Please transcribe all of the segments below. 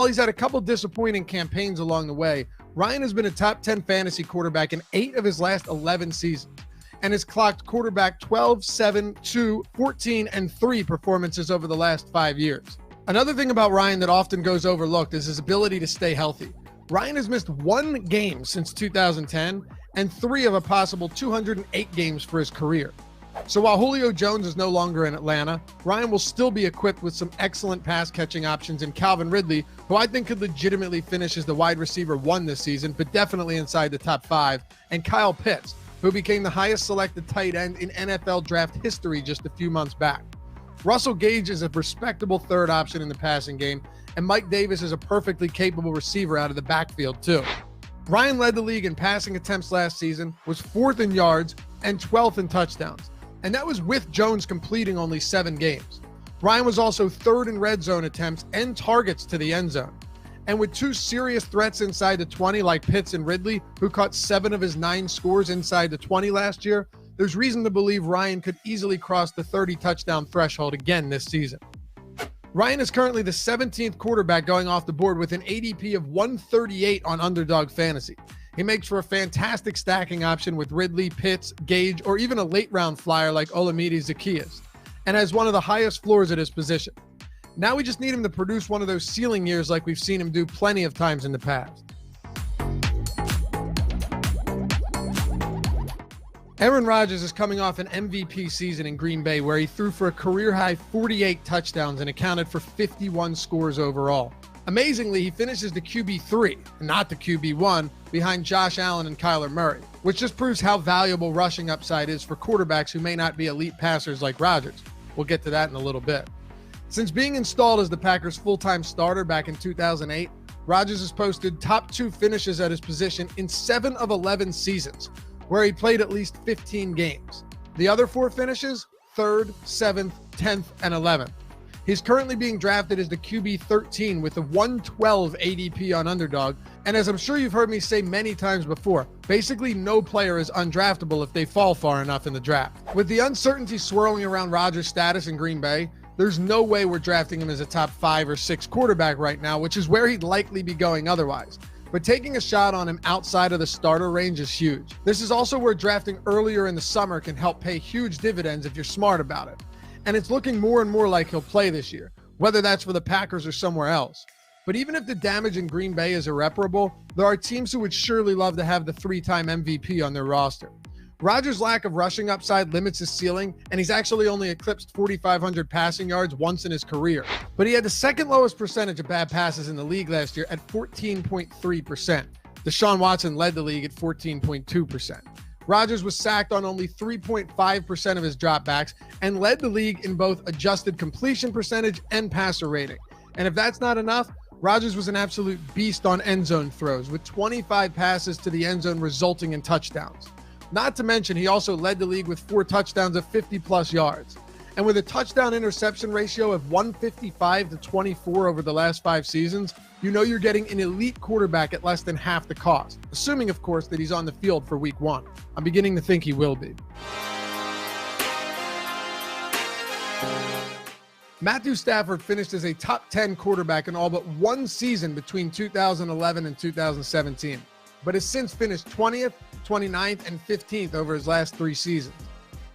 While he's had a couple disappointing campaigns along the way, Ryan has been a top 10 fantasy quarterback in 8 of his last 11 seasons and has clocked quarterback 12, 7, 2, 14, and 3 performances over the last 5 years. Another thing about Ryan that often goes overlooked is his ability to stay healthy. Ryan has missed 1 game since 2010 and 3 of a possible 208 games for his career. So while Julio Jones is no longer in Atlanta, Ryan will still be equipped with some excellent pass-catching options in Calvin Ridley, who I think could legitimately finish as the wide receiver 1 this season, but definitely inside the top 5, and Kyle Pitts, who became the highest selected tight end in NFL draft history just a few months back. Russell Gage is a respectable third option in the passing game, and Mike Davis is a perfectly capable receiver out of the backfield too. Ryan led the league in passing attempts last season, was 4th in yards, and 12th in touchdowns. And that was with Jones completing only 7 games. Ryan was also 3rd in red zone attempts and targets to the end zone. And with 2 serious threats inside the 20 like Pitts and Ridley, who caught 7 of his 9 scores inside the 20 last year, there's reason to believe Ryan could easily cross the 30 touchdown threshold again this season. Ryan is currently the 17th quarterback going off the board with an ADP of 138 on Underdog Fantasy. He makes for a fantastic stacking option with Ridley, Pitts, Gage, or even a late-round flyer like Olamide Zaccheaus, and has one of the highest floors at his position. Now we just need him to produce one of those ceiling years like we've seen him do plenty of times in the past. Aaron Rodgers is coming off an MVP season in Green Bay where he threw for a career-high 48 touchdowns and accounted for 51 scores overall. Amazingly, he finishes the QB3, not the QB1, behind Josh Allen and Kyler Murray, which just proves how valuable rushing upside is for quarterbacks who may not be elite passers like Rodgers. We'll get to that in a little bit. Since being installed as the Packers' full-time starter back in 2008, Rodgers has posted top 2 finishes at his position in 7 of 11 seasons, where he played at least 15 games. The other 4 finishes, 3rd, 7th, 10th, and 11th. He's currently being drafted as the QB 13 with a 112 ADP on Underdog, and as I'm sure you've heard me say many times before, basically no player is undraftable if they fall far enough in the draft. With the uncertainty swirling around Rodgers' status in Green Bay, there's no way we're drafting him as a top 5 or 6 quarterback right now, which is where he'd likely be going otherwise. But taking a shot on him outside of the starter range is huge. This is also where drafting earlier in the summer can help pay huge dividends if you're smart about it. And it's looking more and more like he'll play this year, whether that's for the Packers or somewhere else. But even if the damage in Green Bay is irreparable, there are teams who would surely love to have the 3-time MVP on their roster. Rodgers' lack of rushing upside limits his ceiling, and he's actually only eclipsed 4,500 passing yards once in his career. But he had the 2nd lowest percentage of bad passes in the league last year at 14.3%. Deshaun Watson led the league at 14.2%. Rodgers was sacked on only 3.5% of his dropbacks and led the league in both adjusted completion percentage and passer rating. And if that's not enough, Rodgers was an absolute beast on end zone throws, with 25 passes to the end zone resulting in touchdowns. Not to mention, he also led the league with 4 touchdowns of 50-plus yards. And with a touchdown interception ratio of 155-24 over the last 5 seasons, you know you're getting an elite quarterback at less than half the cost, assuming, of course, that he's on the field for week 1. I'm beginning to think he will be. Matthew Stafford finished as a top 10 quarterback in all but 1 season between 2011 and 2017, but has since finished 20th, 29th, and 15th over his last 3 seasons.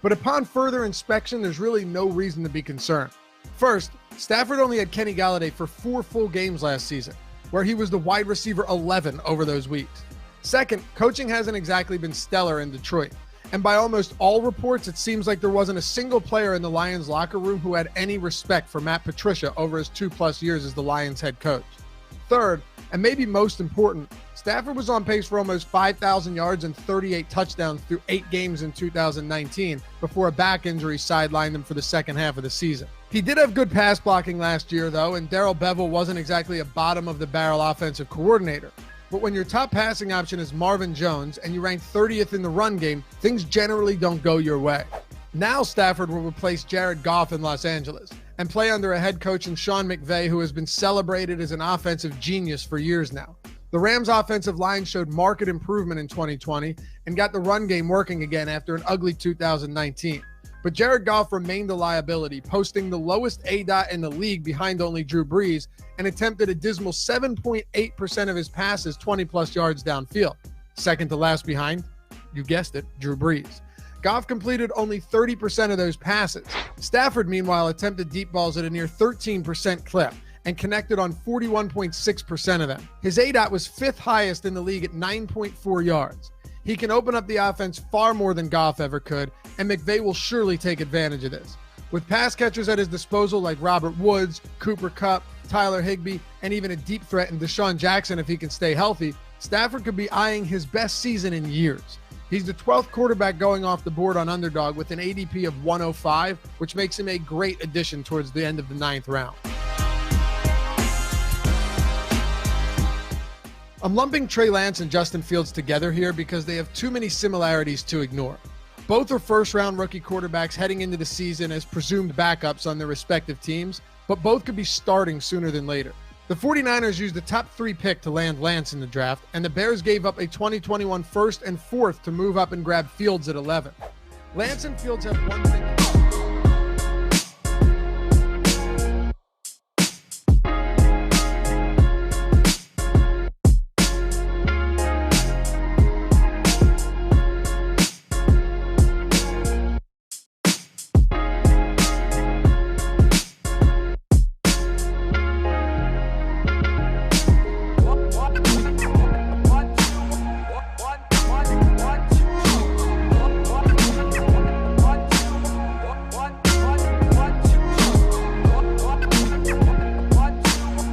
But upon further inspection, there's really no reason to be concerned. First, Stafford only had Kenny Golladay for 4 full games last season, where he was the wide receiver 11 over those weeks. Second, coaching hasn't exactly been stellar in Detroit, and by almost all reports, it seems like there wasn't a single player in the Lions locker room who had any respect for Matt Patricia over his 2+ years as the Lions head coach. Third, and maybe most important, Stafford was on pace for almost 5,000 yards and 38 touchdowns through 8 games in 2019 before a back injury sidelined him for the second half of the season. He did have good pass blocking last year, though, and Darrell Bevell wasn't exactly a bottom-of-the-barrel offensive coordinator. But when your top passing option is Marvin Jones and you rank 30th in the run game, things generally don't go your way. Now Stafford will replace Jared Goff in Los Angeles and play under a head coach in Sean McVay, who has been celebrated as an offensive genius for years now. The Rams' offensive line showed marked improvement in 2020 and got the run game working again after an ugly 2019. But Jared Goff remained a liability, posting the lowest ADOT in the league behind only Drew Brees, and attempted a dismal 7.8% of his passes 20-plus yards downfield. Second to last behind, you guessed it, Drew Brees. Goff completed only 30% of those passes. Stafford, meanwhile, attempted deep balls at a near 13% clip and connected on 41.6% of them. His ADOT was fifth highest in the league at 9.4 yards. He can open up the offense far more than Goff ever could, and McVay will surely take advantage of this. With pass catchers at his disposal like Robert Woods, Cooper Kupp, Tyler Higbee, and even a deep threat in Deshaun Jackson if he can stay healthy, Stafford could be eyeing his best season in years. He's the 12th quarterback going off the board on Underdog with an ADP of 105, which makes him a great addition towards the end of the 9th round. I'm lumping Trey Lance and Justin Fields together here because they have too many similarities to ignore. Both are first-round rookie quarterbacks heading into the season as presumed backups on their respective teams, but both could be starting sooner than later. The 49ers used the top 3 pick to land Lance in the draft, and the Bears gave up a 2021 first and fourth to move up and grab Fields at 11. Lance and Fields have one thing.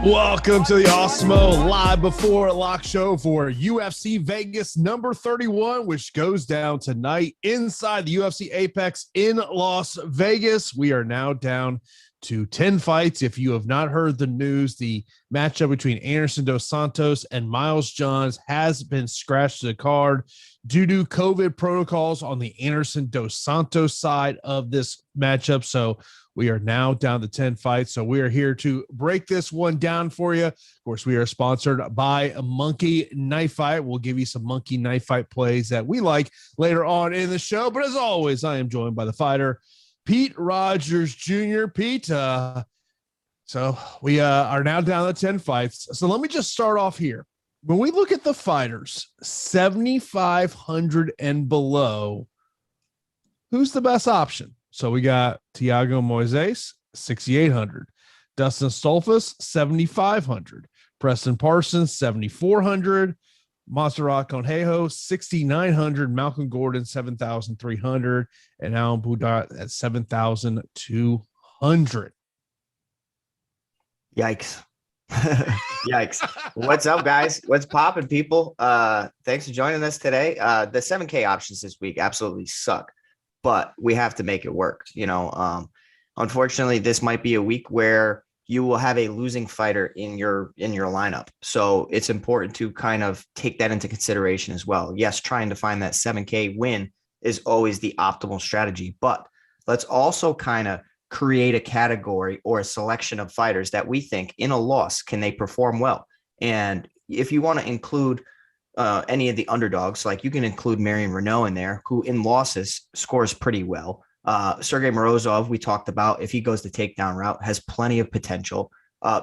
Welcome to the Osmo Live Before Lock show for UFC Vegas number 31, which goes down tonight inside the UFC Apex in Las Vegas. We are now down to 10 fights. If you have not heard the news, the matchup between Anderson Dos Santos and Miles Johns has been scratched to the card due to COVID protocols on the Anderson Dos Santos side of this matchup. So we are now down to 10 fights. So we are here to break this one down for you. Of course, we are sponsored by Monkey Knife Fight. We'll give you some Monkey Knife Fight plays that we like later on in the show. But as always, I am joined by the fighter, Pete Rodgers Jr. Pete, so we are now down to 10 fights. So let me just start off here. When we look at the fighters, 7,500 and below, who's the best option? So we got Thiago Moises, 6,800. Dustin Stolfus, 7,500. Preston Parsons, 7,400. Montserrat Conjejo, 6,900. Malcolm Gordon, 7,300. And Alan Boudat at 7,200. Yikes. Yikes. What's up, guys? What's popping, people? Thanks for joining us today. The 7K options this week absolutely suck, but we have to make it work. Unfortunately, this might be a week where you will have a losing fighter in your lineup. So it's important to kind of take that into consideration as well. Yes, trying to find that 7K win is always the optimal strategy, but let's also kind of create a category or a selection of fighters that we think in a loss, can they perform well? And if you want to include any of the underdogs, like you can include Marion Renault in there, who in losses scores pretty well. Sergey Morozov, we talked about, if he goes the takedown route, has plenty of potential.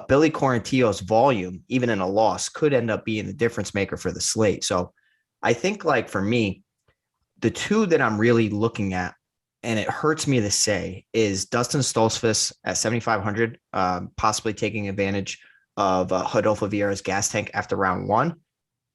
Billy Quarantillo's volume, even in a loss, could end up being the difference maker for the slate. So I think, like, for me, the two that I'm really looking at, and it hurts me to say, is Dustin Stolfus at 7,500, possibly taking advantage of Rodolfo Vieira's gas tank after round one.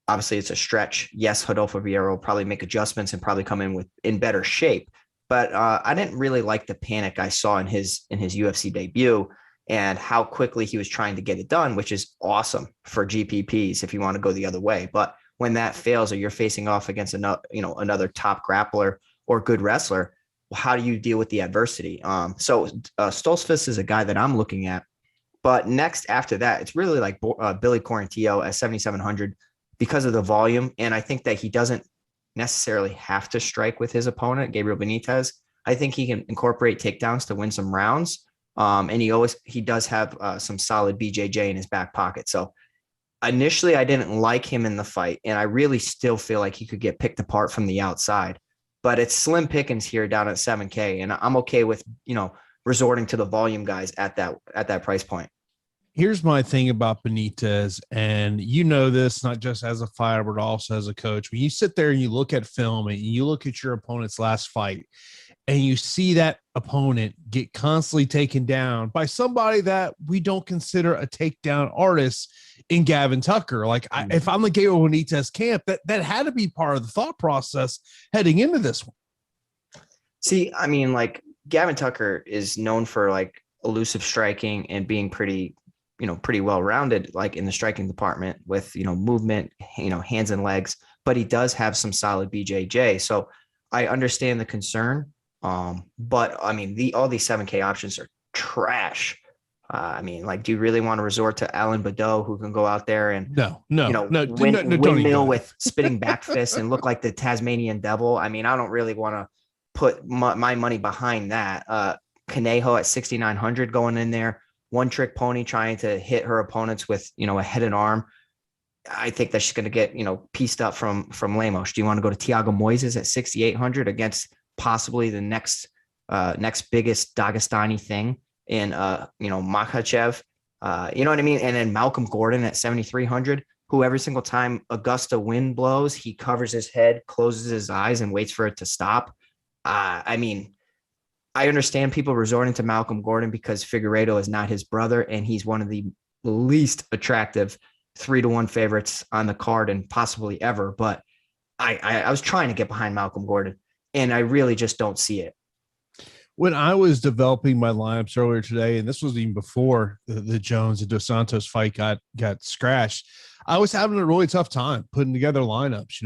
Obviously, it's a stretch. Yes, Rodolfo Vieira will probably make adjustments and probably come in better shape. But I didn't really like the panic I saw in his UFC debut and how quickly he was trying to get it done, which is awesome for GPPs if you want to go the other way. But when that fails, or you're facing off against another top grappler or good wrestler, how do you deal with the adversity? So Stolfus is a guy that I'm looking at. But next after that, it's really like Billy Quarantillo at 7,700 because of the volume. And I think that he doesn't necessarily have to strike with his opponent, Gabriel Benitez. I think he can incorporate takedowns to win some rounds. And he does have some solid BJJ in his back pocket. So initially I didn't like him in the fight, and I really still feel like he could get picked apart from the outside. but it's slim pickings here down at 7K. And I'm okay with, resorting to the volume guys at that price point. Here's my thing about Benitez, and this not just as a fighter, but also as a coach. When you sit there and you look at film and you look at your opponent's last fight, and you see that opponent get constantly taken down by somebody that we don't consider a takedown artist in Gavin Tucker. Like, if I'm the Gabriel Benitez camp, that had to be part of the thought process heading into this one. See, I mean, like, Gavin Tucker is known for like elusive striking and being pretty well-rounded, like in the striking department with, movement, hands and legs, but he does have some solid BJJ. So I understand the concern. But I mean, all these 7K options are trash. I mean, like, do you really want to resort to Alan Badeau, who can go out there and windmill with spinning back fists and look like the Tasmanian devil? I mean, I don't really want to put my money behind that. Conejo at 6,900 going in there, one trick pony trying to hit her opponents with, a head and arm. I think that she's going to get, pieced up from Lemos. Do you want to go to Thiago Moises at 6,800 against possibly the next biggest Dagestani thing in, Makhachev? You know what I mean? And then Malcolm Gordon at 7,300, who every single time Augusta wind blows, he covers his head, closes his eyes, and waits for it to stop. I mean, I understand people resorting to Malcolm Gordon because Figueiredo is not his brother, and he's one of the least attractive 3-1 favorites on the card and possibly ever. But I was trying to get behind Malcolm Gordon, and I really just don't see it. When I was developing my lineups earlier today, and this was even before the Jones and Dos Santos fight got scratched, I was having a really tough time putting together lineups,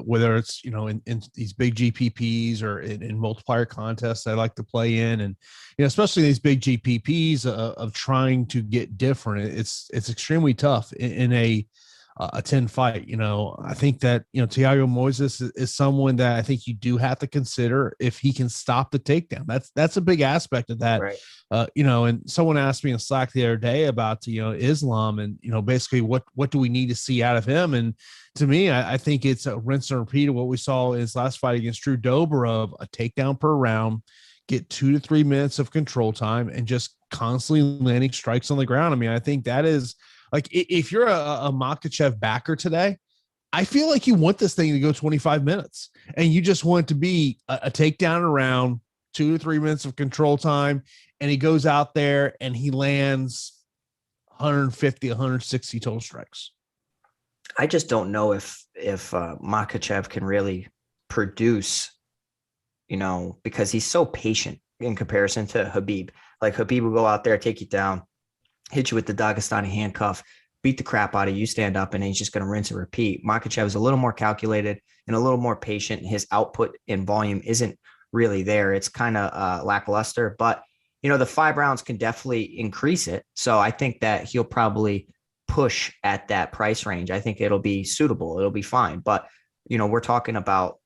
whether it's, in these big GPPs or in multiplier contests I like to play in. And, especially these big GPPs of trying to get different. It's extremely tough in a 10 fight. I think that, Thiago Moises is someone that I think you do have to consider if he can stop the takedown. That's a big aspect of that. Right. And someone asked me in Slack the other day about, Islam and, basically what do we need to see out of him? And to me, I think it's a rinse and repeat of what we saw in his last fight against Drew Dober of a takedown per round, get 2 to 3 minutes of control time, and just constantly landing strikes on the ground. I mean, I think that is, like, if you're a Makhachev backer today, I feel like you want this thing to go 25 minutes and you just want it to be a takedown around 2 to 3 minutes of control time. And he goes out there and he lands 150, 160 total strikes. I just don't know if Makhachev can really produce, because he's so patient in comparison to Khabib. Like, Khabib will go out there, take you down, hit you with the Dagestani handcuff, beat the crap out of you, stand up, and he's just going to rinse and repeat. Makhachev is a little more calculated and a little more patient. His output in volume isn't really there. It's kind of lackluster, but, the 5 rounds can definitely increase it. So I think that he'll probably push at that price range. I think it'll be suitable. It'll be fine. But, we're talking about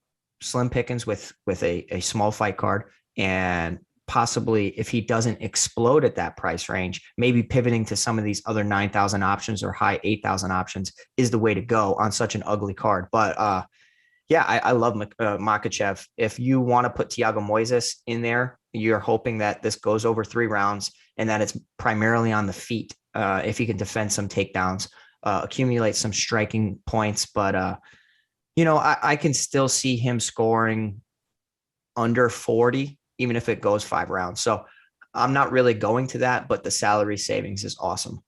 slim pickings with a small fight card, and possibly if he doesn't explode at that price range, maybe pivoting to some of these other 9,000 options or high 8,000 options is the way to go on such an ugly card. But I love Makhachev. If you want to put Thiago Moises in there, you're hoping that this goes over 3 rounds and that it's primarily on the feet. If he can defend some takedowns, accumulate some striking points. But, I can still see him scoring under 40, even if it goes 5 rounds. So I'm not really going to that, but the salary savings is awesome.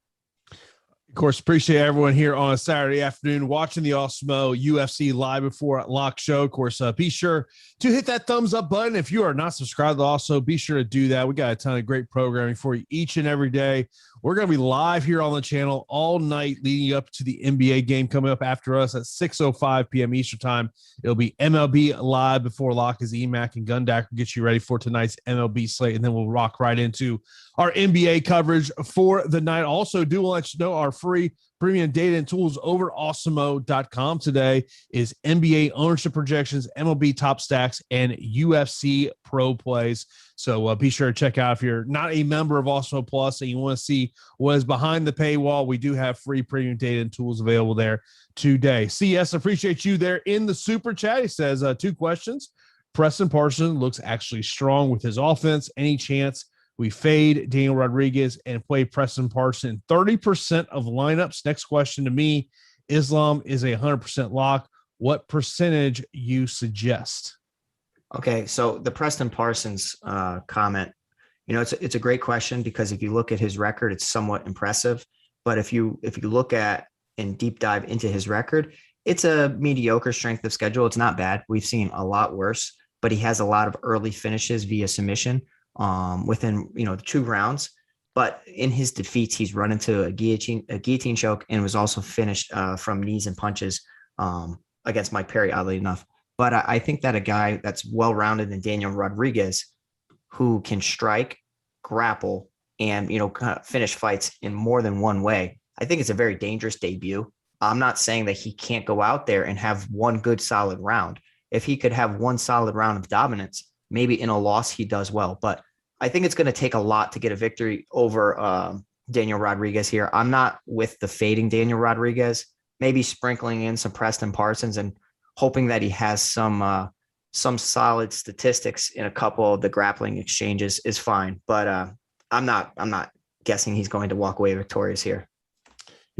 Of course, appreciate everyone here on a Saturday afternoon watching the Osmo UFC Live Before Lock show. Of course, be sure to hit that thumbs up button. If you are not subscribed, also be sure to do that. We got a ton of great programming for you each and every day. We're going to be live here on the channel all night leading up to the NBA game coming up after us at 6:05 p.m. Eastern time. It'll be MLB Live Before Lock as EMAC and Gundack will get you ready for tonight's MLB slate, and then we'll rock right into our NBA coverage for the night. Also, do let you know our free premium data and tools over awesemo.com today is NBA ownership projections, MLB top stacks, and UFC pro plays. So be sure to check out if you're not a member of Awesemo Plus and you want to see what is behind the paywall. We do have free premium data and tools available there today. CS, appreciate you there in the super chat. He says 2 questions. Preston Parsons looks actually strong with his offense. Any chance we fade Daniel Rodriguez and play Preston Parsons 30% of lineups? Next question to me, Islam is a 100% lock. What percentage you suggest? Okay, so the Preston Parsons comment, it's a great question, because if you look at his record, it's somewhat impressive. But if you look at and deep dive into his record, it's a mediocre strength of schedule. It's not bad. We've seen a lot worse, but he has a lot of early finishes via submission within the 2 rounds. But in his defeats, he's run into a guillotine choke, and was also finished from knees and punches against Mike Perry, oddly enough. But I think that a guy that's well-rounded in Daniel Rodriguez, who can strike, grapple, and kind of finish fights in more than one way, I think it's a very dangerous debut. I'm not saying that he can't go out there and have one good solid round. If he could have one solid round of dominance, maybe in a loss he does well. But I think it's going to take a lot to get a victory over Daniel Rodriguez here. I'm not with the fading Daniel Rodriguez, maybe sprinkling in some Preston Parsons and hoping that he has some solid statistics in a couple of the grappling exchanges is fine. But I'm not guessing he's going to walk away victorious here.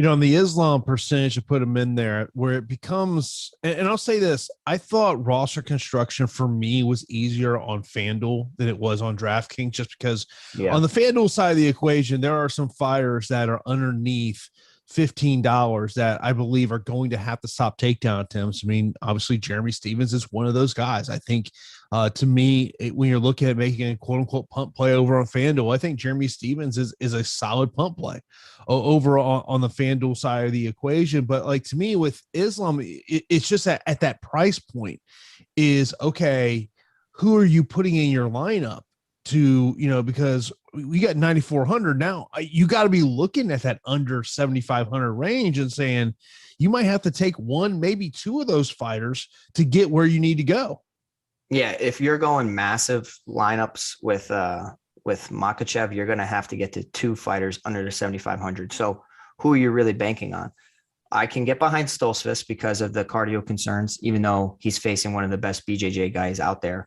On the Islam percentage, to put him in there where it becomes, and I'll say this, I thought roster construction for me was easier on FanDuel than it was on DraftKings, just because on the FanDuel side of the equation, there are some fighters that are underneath $15 that I believe are going to have to stop takedown attempts. I mean, obviously Jeremy Stephens is one of those guys. I think to me, when you're looking at making a quote unquote punt play over on FanDuel, I think Jeremy Stephens is a solid punt play over on the FanDuel side of the equation. But like, to me with Islam, it's just at that price point is, okay, who are you putting in your lineup to, because we got 9,400 now. You got to be looking at that under 7,500 range and saying you might have to take one, maybe 2 of those fighters to get where you need to go. Yeah, if you're going massive lineups with Makhachev, you're going to have to get to 2 fighters under the 7,500. So who are you really banking on? I can get behind Stoltzfus because of the cardio concerns, even though he's facing one of the best BJJ guys out there.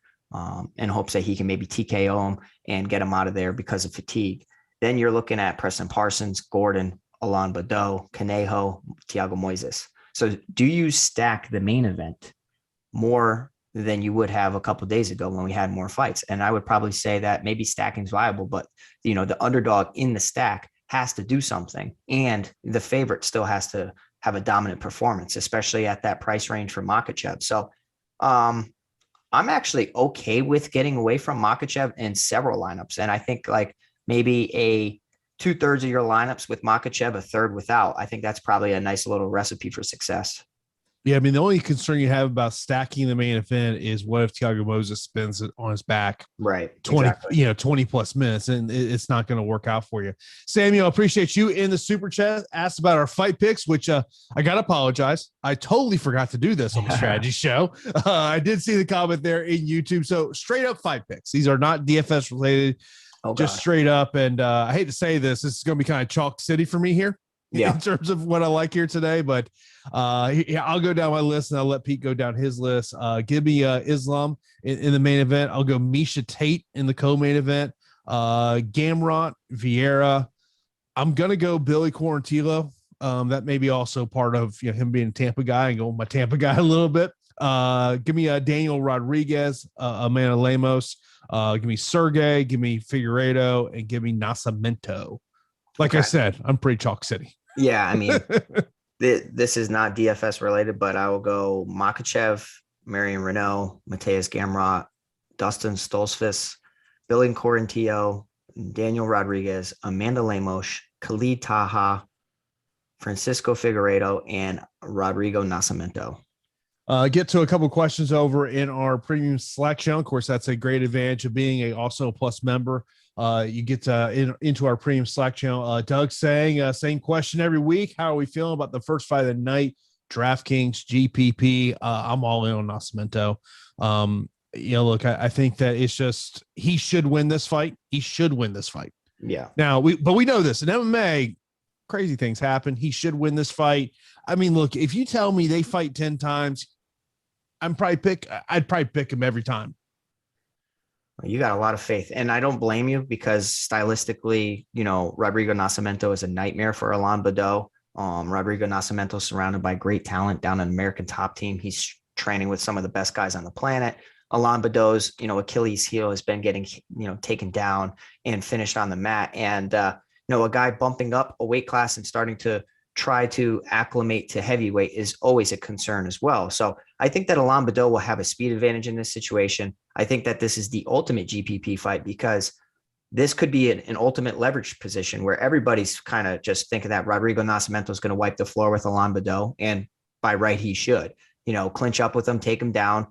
In hopes that he can maybe TKO him and get him out of there because of fatigue. Then you're looking at Preston Parsons, Gordon, Alain Badeau, Conejo, Thiago Moises. So do you stack the main event more than you would have a couple of days ago when we had more fights? And I would probably say that maybe stacking is viable, but the underdog in the stack has to do something, and the favorite still has to have a dominant performance, especially at that price range for Makhachev. So, I'm actually okay with getting away from Makhachev in several lineups. And I think like maybe a 2/3 of your lineups with Makhachev, a third without. I think that's probably a nice little recipe for success. Yeah, I mean, the only concern you have about stacking the main event is what if Thiago Moises spins it on his back, right? 20 plus minutes, and it's not going to work out for you. Samuel, appreciate you in the super chat. Asked about our fight picks, which I got to apologize. I totally forgot to do this on the strategy show. I did see the comment there in YouTube. So straight up fight picks. These are not DFS related, just straight up. And I hate to say this is going to be kind of chalk city for me here. In terms of what I like here today, but I'll go down my list and I'll let Pete go down his list. Give me Islam in the main event. I'll go Misha Tate in the co-main event. Gamrot, Vieira. I'm gonna go Billy Quarantillo. That may be also part of him being a Tampa guy and go my Tampa guy a little bit. Give me Daniel Rodriguez, Amanda Lemos. Give me Sergey. Give me Figueiredo, and give me Nascimento. Like I said, I'm pretty chalk city. Yeah, I mean, this is not DFS related, but I will go Makhachev, Marion Renault, Mateus Gamrot, Dustin Stoltzfus, Billy Quarantillo, Daniel Rodriguez, Amanda Lemos, Khalid Taha, Francisco Figueiredo, and Rodrigo Nascimento. Get to a couple of questions over in our premium selection. Of course, that's a great advantage of being a also plus member. You get into our premium Slack channel. Doug saying, same question every week. How are we feeling about the first fight of the night? DraftKings, GPP. I'm all in on Nascimento. Look, I think that it's just, he should win this fight. He should win this fight. Yeah. Now, we know this in MMA, crazy things happen. He should win this fight. I mean, look, if you tell me they fight 10 times, I'd probably pick him every time. You got a lot of faith, and I don't blame you because stylistically, Rodrigo Nascimento is a nightmare for Alain Badeau. Rodrigo Nascimento is surrounded by great talent down an American top team. He's training with some of the best guys on the planet. Alain Badeau's, Achilles heel has been getting, taken down and finished on the mat. And, a guy bumping up a weight class and starting to try to acclimate to heavyweight is always a concern as well. So I think that Alain Badeau will have a speed advantage in this situation. I think that this is the ultimate GPP fight because this could be an ultimate leverage position where everybody's kind of just thinking that Rodrigo Nascimento is going to wipe the floor with Alain Badeau. And by right, he should, clinch up with him, take him down.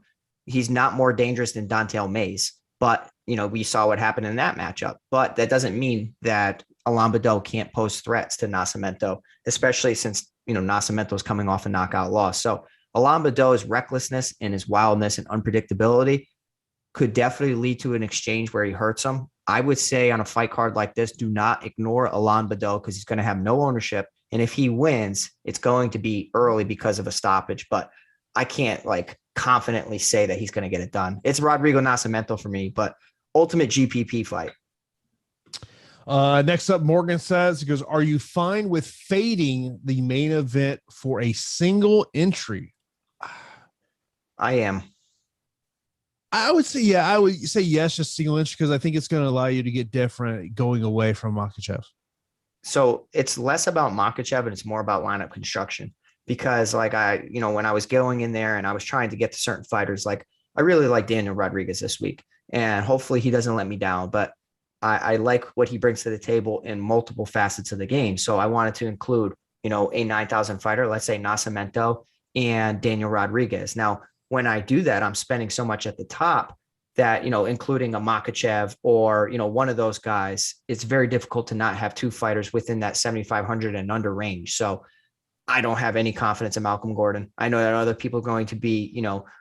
He's not more dangerous than Don'Tale Mayes, but, we saw what happened in that matchup. But that doesn't mean that Alain Badeau can't pose threats to Nascimento, especially since, Nascimento is coming off a knockout loss. So Alain Badeau's recklessness and his wildness and unpredictability could definitely lead to an exchange where he hurts him. I would say on a fight card like this, do not ignore Alain Badeau because he's going to have no ownership. And if he wins, it's going to be early because of a stoppage. But I can't confidently say that he's going to get it done. It's Rodrigo Nascimento for me, but ultimate GPP fight. Next up, Morgan says, he goes, are you fine with fading the main event for a single entry? I am. I would say, I would say yes, just single entry, because I think it's going to allow you to get different going away from Makhachev. So it's less about Makhachev and it's more about lineup construction because when I was going in there and I was trying to get to certain fighters, I really like Daniel Rodriguez this week and hopefully he doesn't let me down, but I like what he brings to the table in multiple facets of the game. So I wanted to include, a 9,000 fighter, let's say Nascimento and Daniel Rodriguez. Now, when I do that, I'm spending so much at the top that, including a Makhachev or, one of those guys, it's very difficult to not have two fighters within that 7,500 and under range. So I don't have any confidence in Malcolm Gordon. I know that other people are going to be,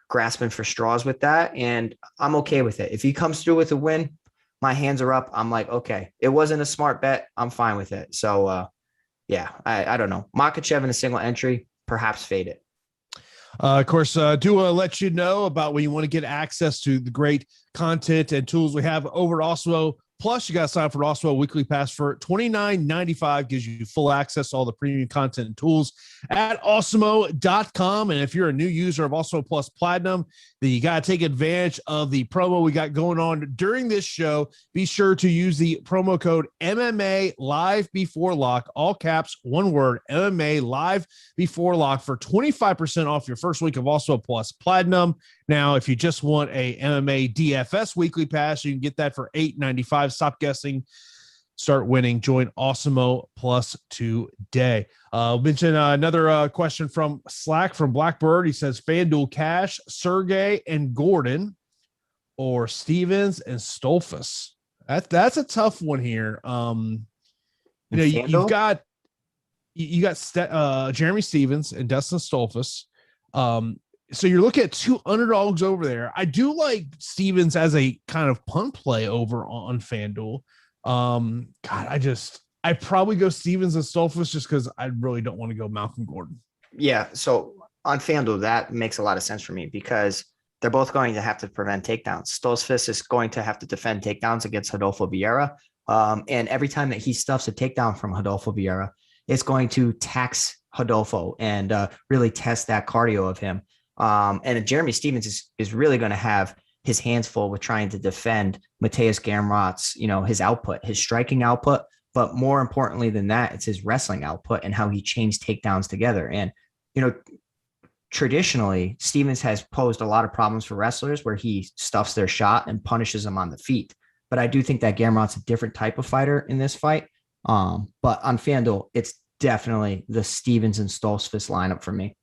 grasping for straws with that. And I'm okay with it. If he comes through with a win, my hands are up. I'm like, okay, it wasn't a smart bet. I'm fine with it. So I don't know. Makhachev in a single entry, perhaps fade it. Of course, do want to let you know about when you want to get access to the great content and tools we have over at Osmo. Plus, you got to sign up for Osmo Weekly Pass for $29.95, gives you full access to all the premium content and tools at Osmo.com. And if you're a new user of Osmo Plus Platinum, then you got to take advantage of the promo we got going on during this show. Be sure to use the promo code MMA Live Before Lock, all caps, one word, MMA Live Before Lock for 25% off your first week of Osmo Plus Platinum. Now, if you just want a MMA DFS weekly pass, you can get that for $8.95. Stop guessing, start winning. Join Osmo Plus today. Mention another question from Slack from Blackbird. He says FanDuel Cash, Sergey and Gordon, or Stevens and Stolfus. That's a tough one here. You've got Jeremy Stevens and Dustin Stolfus. So you're looking at two underdogs over there. I do like Stevens as a kind of punt play over on FanDuel. I probably go Stevens and Stolfus just because I really don't want to go Malcolm Gordon. Yeah. So on FanDuel, that makes a lot of sense for me because they're both going to have to prevent takedowns. Stolfus is going to have to defend takedowns against Rodolfo Vieira. And every time that he stuffs a takedown from Rodolfo Vieira, it's going to tax Rodolfo and really test that cardio of him. And Jeremy Stevens is really going to have his hands full with trying to defend Mateus Gamrot's, his output, his striking output, but more importantly than that, it's his wrestling output and how he chains takedowns together. And, traditionally, Stevens has posed a lot of problems for wrestlers where he stuffs their shot and punishes them on the feet. But I do think that Gamrot's a different type of fighter in this fight. But on FanDuel, it's definitely the Stevens and Stolfus lineup for me.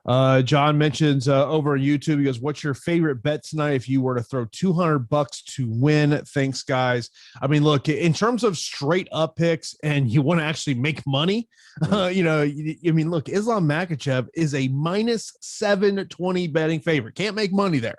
John mentions over on YouTube, he goes, what's your favorite bet tonight if you were to throw $200 to win? Thanks, guys. I mean, look, in terms of straight up picks and you want to actually make money, look, Islam Makhachev is a minus 720 betting favorite. Can't make money there.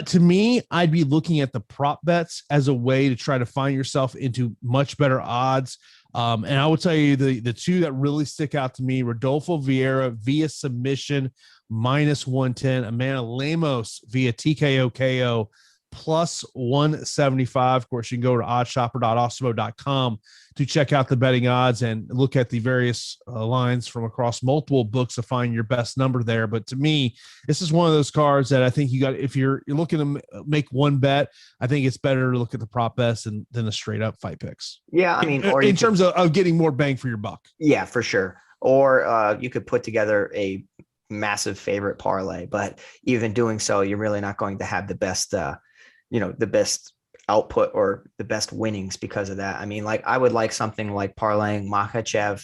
To me, I'd be looking at the prop bets as a way to try to find yourself into much better odds. And I will tell you the two that really stick out to me, Rodolfo Vieira via submission, minus 110, Amanda Lemos via TKO KO, plus 175. Of course, you can go to oddshopper.osmo.com to check out the betting odds and look at the various lines from across multiple books to find your best number there. But to me, this is one of those cards that I think you got, if you're looking to make one bet, I think it's better to look at the prop bets than the straight up fight picks. Yeah. I mean, or in terms of getting more bang for your buck. Yeah, for sure. Or you could put together a massive favorite parlay, but even doing so, you're really not going to have the best, the best output or the best winnings because of that. I mean, like I would like something like parlaying Makhachev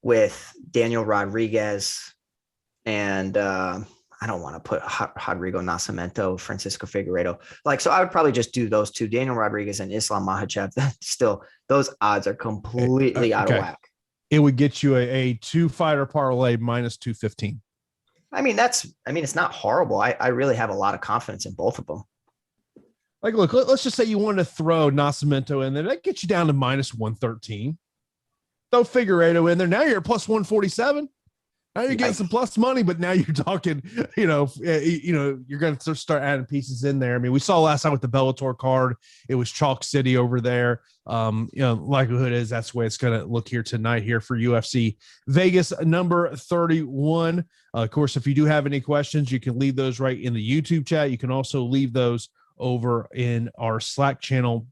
with Daniel Rodriguez and I don't want to put Rodrigo Nascimento, Francisco Figueiredo. So I would probably just do those two, Daniel Rodriguez and Islam Makhachev. Still, those odds are completely out of whack. It would get you a 2-fighter parlay minus 215. I mean, it's not horrible. I really have a lot of confidence in both of them. Like, look, let's just say you want to throw Nascimento in there. That gets you down to minus 113. Throw Figueiredo in there. Now you're at plus 147. Now you're getting some plus money, but now you're talking, you're going to start adding pieces in there. I mean, we saw last time with the Bellator card, it was Chalk City over there. Likelihood is that's the way it's going to look here tonight here for UFC Vegas number 31. Of course, if you do have any questions, you can leave those right in the YouTube chat. You can also leave those over in our Slack channel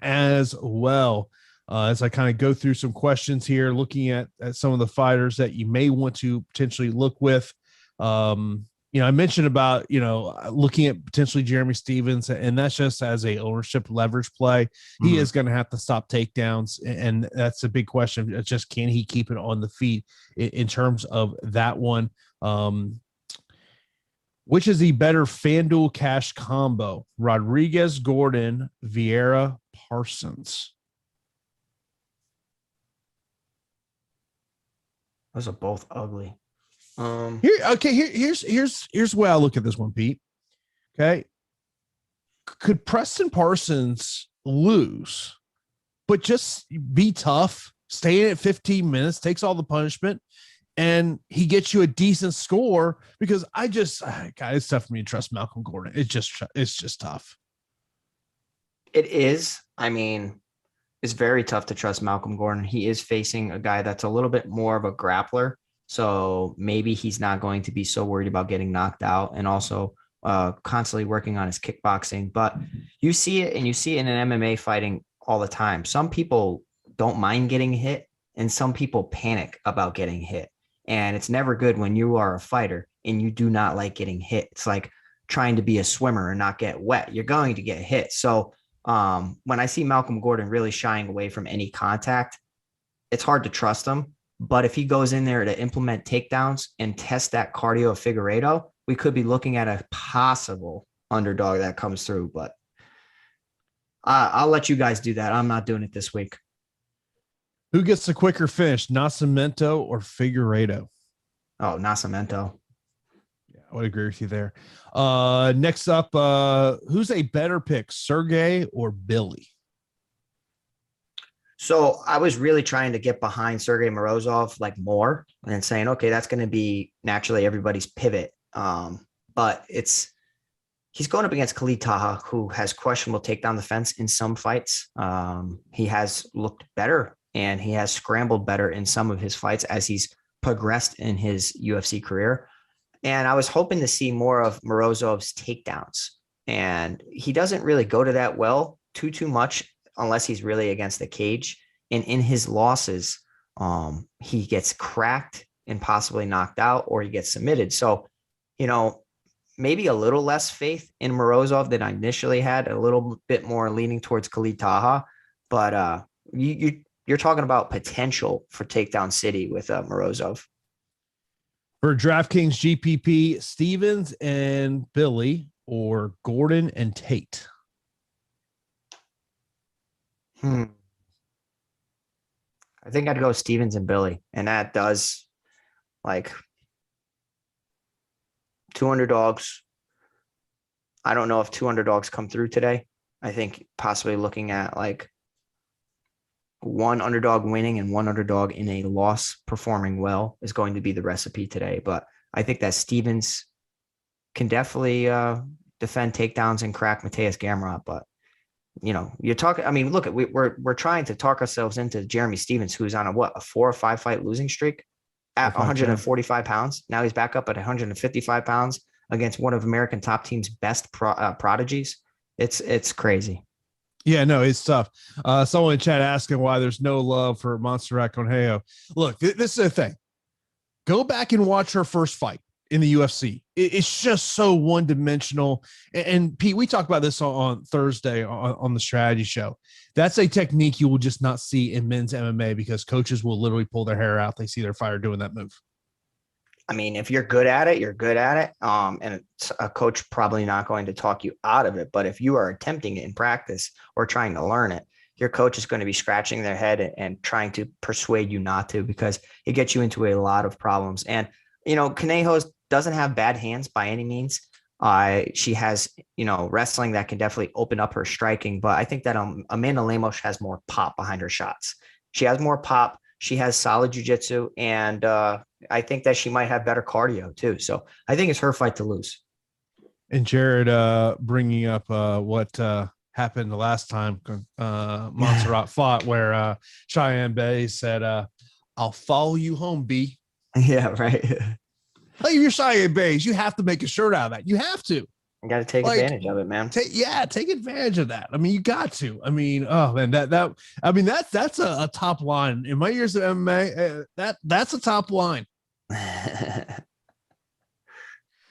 as well. As I kind of go through some questions here, looking at some of the fighters that you may want to potentially look with. I mentioned about, looking at potentially Jeremy Stevens, and that's just as a ownership leverage play. He is going to have to stop takedowns, and that's a big question. It's just, can he keep it on the feet in terms of that one? Which is the better FanDuel cash combo? Rodriguez, Gordon, Vieira, Parsons. Those are both ugly. Here's the way I look at this one, Pete. Okay. Could Preston Parsons lose, but just be tough, stay in at 15 minutes, takes all the punishment, and he gets you a decent score? Because it's tough for me to trust Malcolm Gordon. It's just tough. It is. I mean, it's very tough to trust Malcolm Gordon. He is facing a guy that's a little bit more of a grappler. So maybe he's not going to be so worried about getting knocked out, and also constantly working on his kickboxing. But you see it, and you see it in an MMA fighting all the time. Some people don't mind getting hit, and some people panic about getting hit. And it's never good when you are a fighter and you do not like getting hit. It's like trying to be a swimmer and not get wet. You're going to get hit. So when I see Malcolm Gordon really shying away from any contact, it's hard to trust him. But if he goes in there to implement takedowns and test that cardio of Figueiredo, we could be looking at a possible underdog that comes through. But I'll let you guys do that. I'm not doing it this week. Who gets the quicker finish, Nascimento or Figueiredo? Oh, Nascimento. Yeah, I would agree with you there. Next up, who's a better pick, Sergey or Billy? So I was really trying to get behind Sergey Morozov more, and saying, okay, that's going to be naturally everybody's pivot. But he's going up against Khalid Taha, who has questionable takedown defense in some fights. He has looked better, and he has scrambled better in some of his fights as he's progressed in his UFC career. And I was hoping to see more of Morozov's takedowns, and he doesn't really go to that well too much unless he's really against the cage. And in his losses, he gets cracked and possibly knocked out, or he gets submitted. So, maybe a little less faith in Morozov than I initially had, a little bit more leaning towards Khalid Taha. But you're talking about potential for takedown city with Morozov. For DraftKings GPP, Stevens and Billy, or Gordon and Tate? I think I'd go Stevens and Billy. And that does two underdogs. I don't know if two underdogs come through today. I think possibly looking at one underdog winning and one underdog in a loss performing well is going to be the recipe today. But I think that Stevens can definitely defend takedowns and crack Mateus Gamrot, but you're talking. I mean, look, we're trying to talk ourselves into Jeremy Stevens, who's on a 4 or 5 fight losing streak at 145 pounds. Now he's back up at 155 pounds against one of American top team's best prodigies. It's crazy. Yeah, no, it's tough. Someone in chat asking why there's no love for Montserrat Conejao. Look, this is the thing. Go back and watch her first fight in the UFC. It's just so one-dimensional. And Pete, we talked about this on Thursday on the strategy show. That's a technique you will just not see in men's MMA because coaches will literally pull their hair out. They see their fighter doing that move. I mean, if you're good at it, you're good at it. And it's a coach probably not going to talk you out of it. But if you are attempting it in practice or trying to learn it, your coach is going to be scratching their head and trying to persuade you not to, because it gets you into a lot of problems. And, Conejo doesn't have bad hands by any means. She has, wrestling that can definitely open up her striking. But I think that Amanda Lemos has more pop behind her shots. She has more pop. She has solid jiu-jitsu, and I think that she might have better cardio too. So I think it's her fight to lose. And Jared bringing up what happened the last time Montserrat fought, where Cheyenne Bay said, "I'll follow you home, B." Yeah, right. Like, if you're Cheyenne Bays, you have to make a shirt out of that. You have to. You got to take advantage of it, man. Take advantage of that. I mean, you got to. I mean, oh man, that's a top line. In my years of MMA, that's a top line.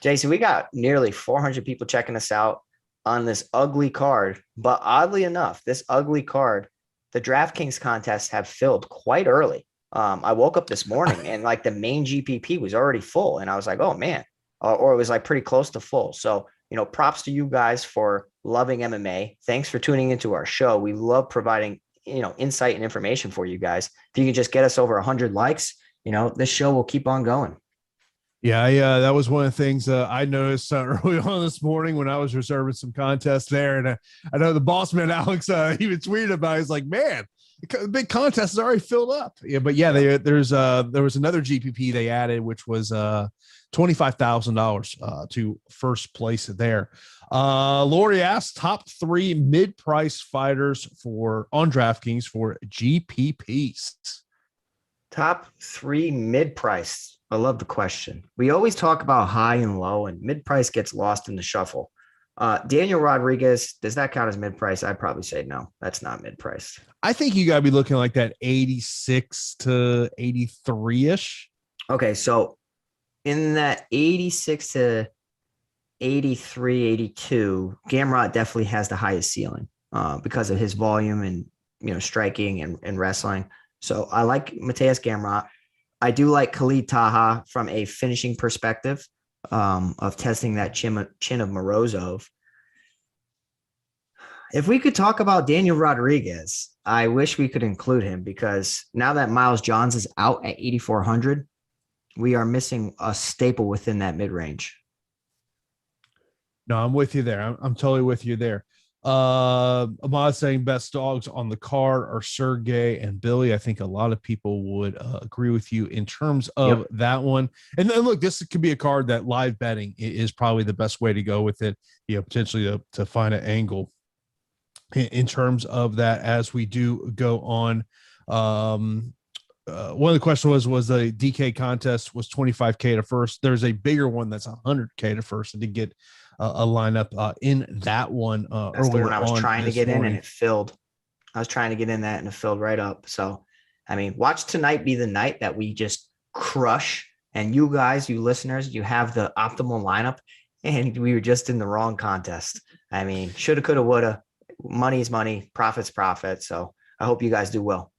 Jason, we got nearly 400 people checking us out on this ugly card. But oddly enough, this ugly card, the DraftKings contests have filled quite early. I woke up this morning and like the main GPP was already full. And I was like, oh man, or it was like pretty close to full. So, props to you guys for loving MMA. Thanks for tuning into our show. We love providing, insight and information for you guys. If you can just get us over 100 likes, this show will keep on going. Yeah, that was one of the things I noticed early on this morning when I was reserving some contests there. And I know the boss man, Alex, he was tweeting about it. He's like, man, the big contest is already filled up. Yeah, but yeah, there was another GPP they added, which was $25,000 to first place there. Lori asked top 3 mid-price fighters on DraftKings for GPPs. Top 3 mid-price. I love the question. We always talk about high and low, and mid-price gets lost in the shuffle. Daniel Rodriguez, does that count as mid-price? I'd probably say no, that's not mid-price. I think you got to be looking like that 86 to 83-ish. Okay, so in that 86 to 83, 82, Gamrot definitely has the highest ceiling because of his volume and, striking and wrestling. So I like Mateus Gamrot. I do like Khalid Taha from a finishing perspective of testing that chin of Morozov. If we could talk about Daniel Rodriguez, I wish we could include him, because now that Miles Johns is out at 8,400, we are missing a staple within that mid-range. No, I'm with you there. I'm totally with you there. Ahmad saying best dogs on the card are Sergey and Billy. I think a lot of people would agree with you in terms of that one. And then look, this could be a card that live betting is probably the best way to go with it. Potentially to find an angle in terms of that as we do go on. One of the questions was the DK contest was 25K to first. There's a bigger one that's 100K to first. I did get a lineup in that one. That's the one I was trying to get in, and it filled. I was trying to get in that, and it filled right up. So, I mean, watch tonight be the night that we just crush. And you guys, you listeners, you have the optimal lineup, and we were just in the wrong contest. I mean, shoulda, coulda, woulda. Money's money, profit's profit. So I hope you guys do well.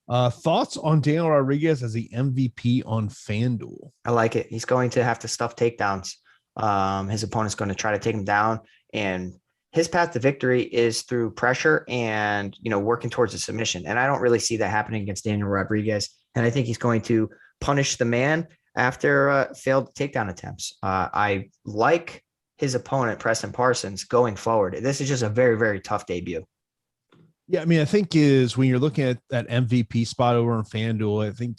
Thoughts on Daniel Rodriguez as the MVP on FanDuel? I like it. He's going to have to stuff takedowns. His opponent's going to try to take him down, and his path to victory is through pressure and, working towards a submission. And I don't really see that happening against Daniel Rodriguez. And I think he's going to punish the man after failed takedown attempts. I like his opponent, Preston Parsons, going forward. This is just a very, very tough debut. Yeah, I mean, I think is when you're looking at that MVP spot over on FanDuel, I think,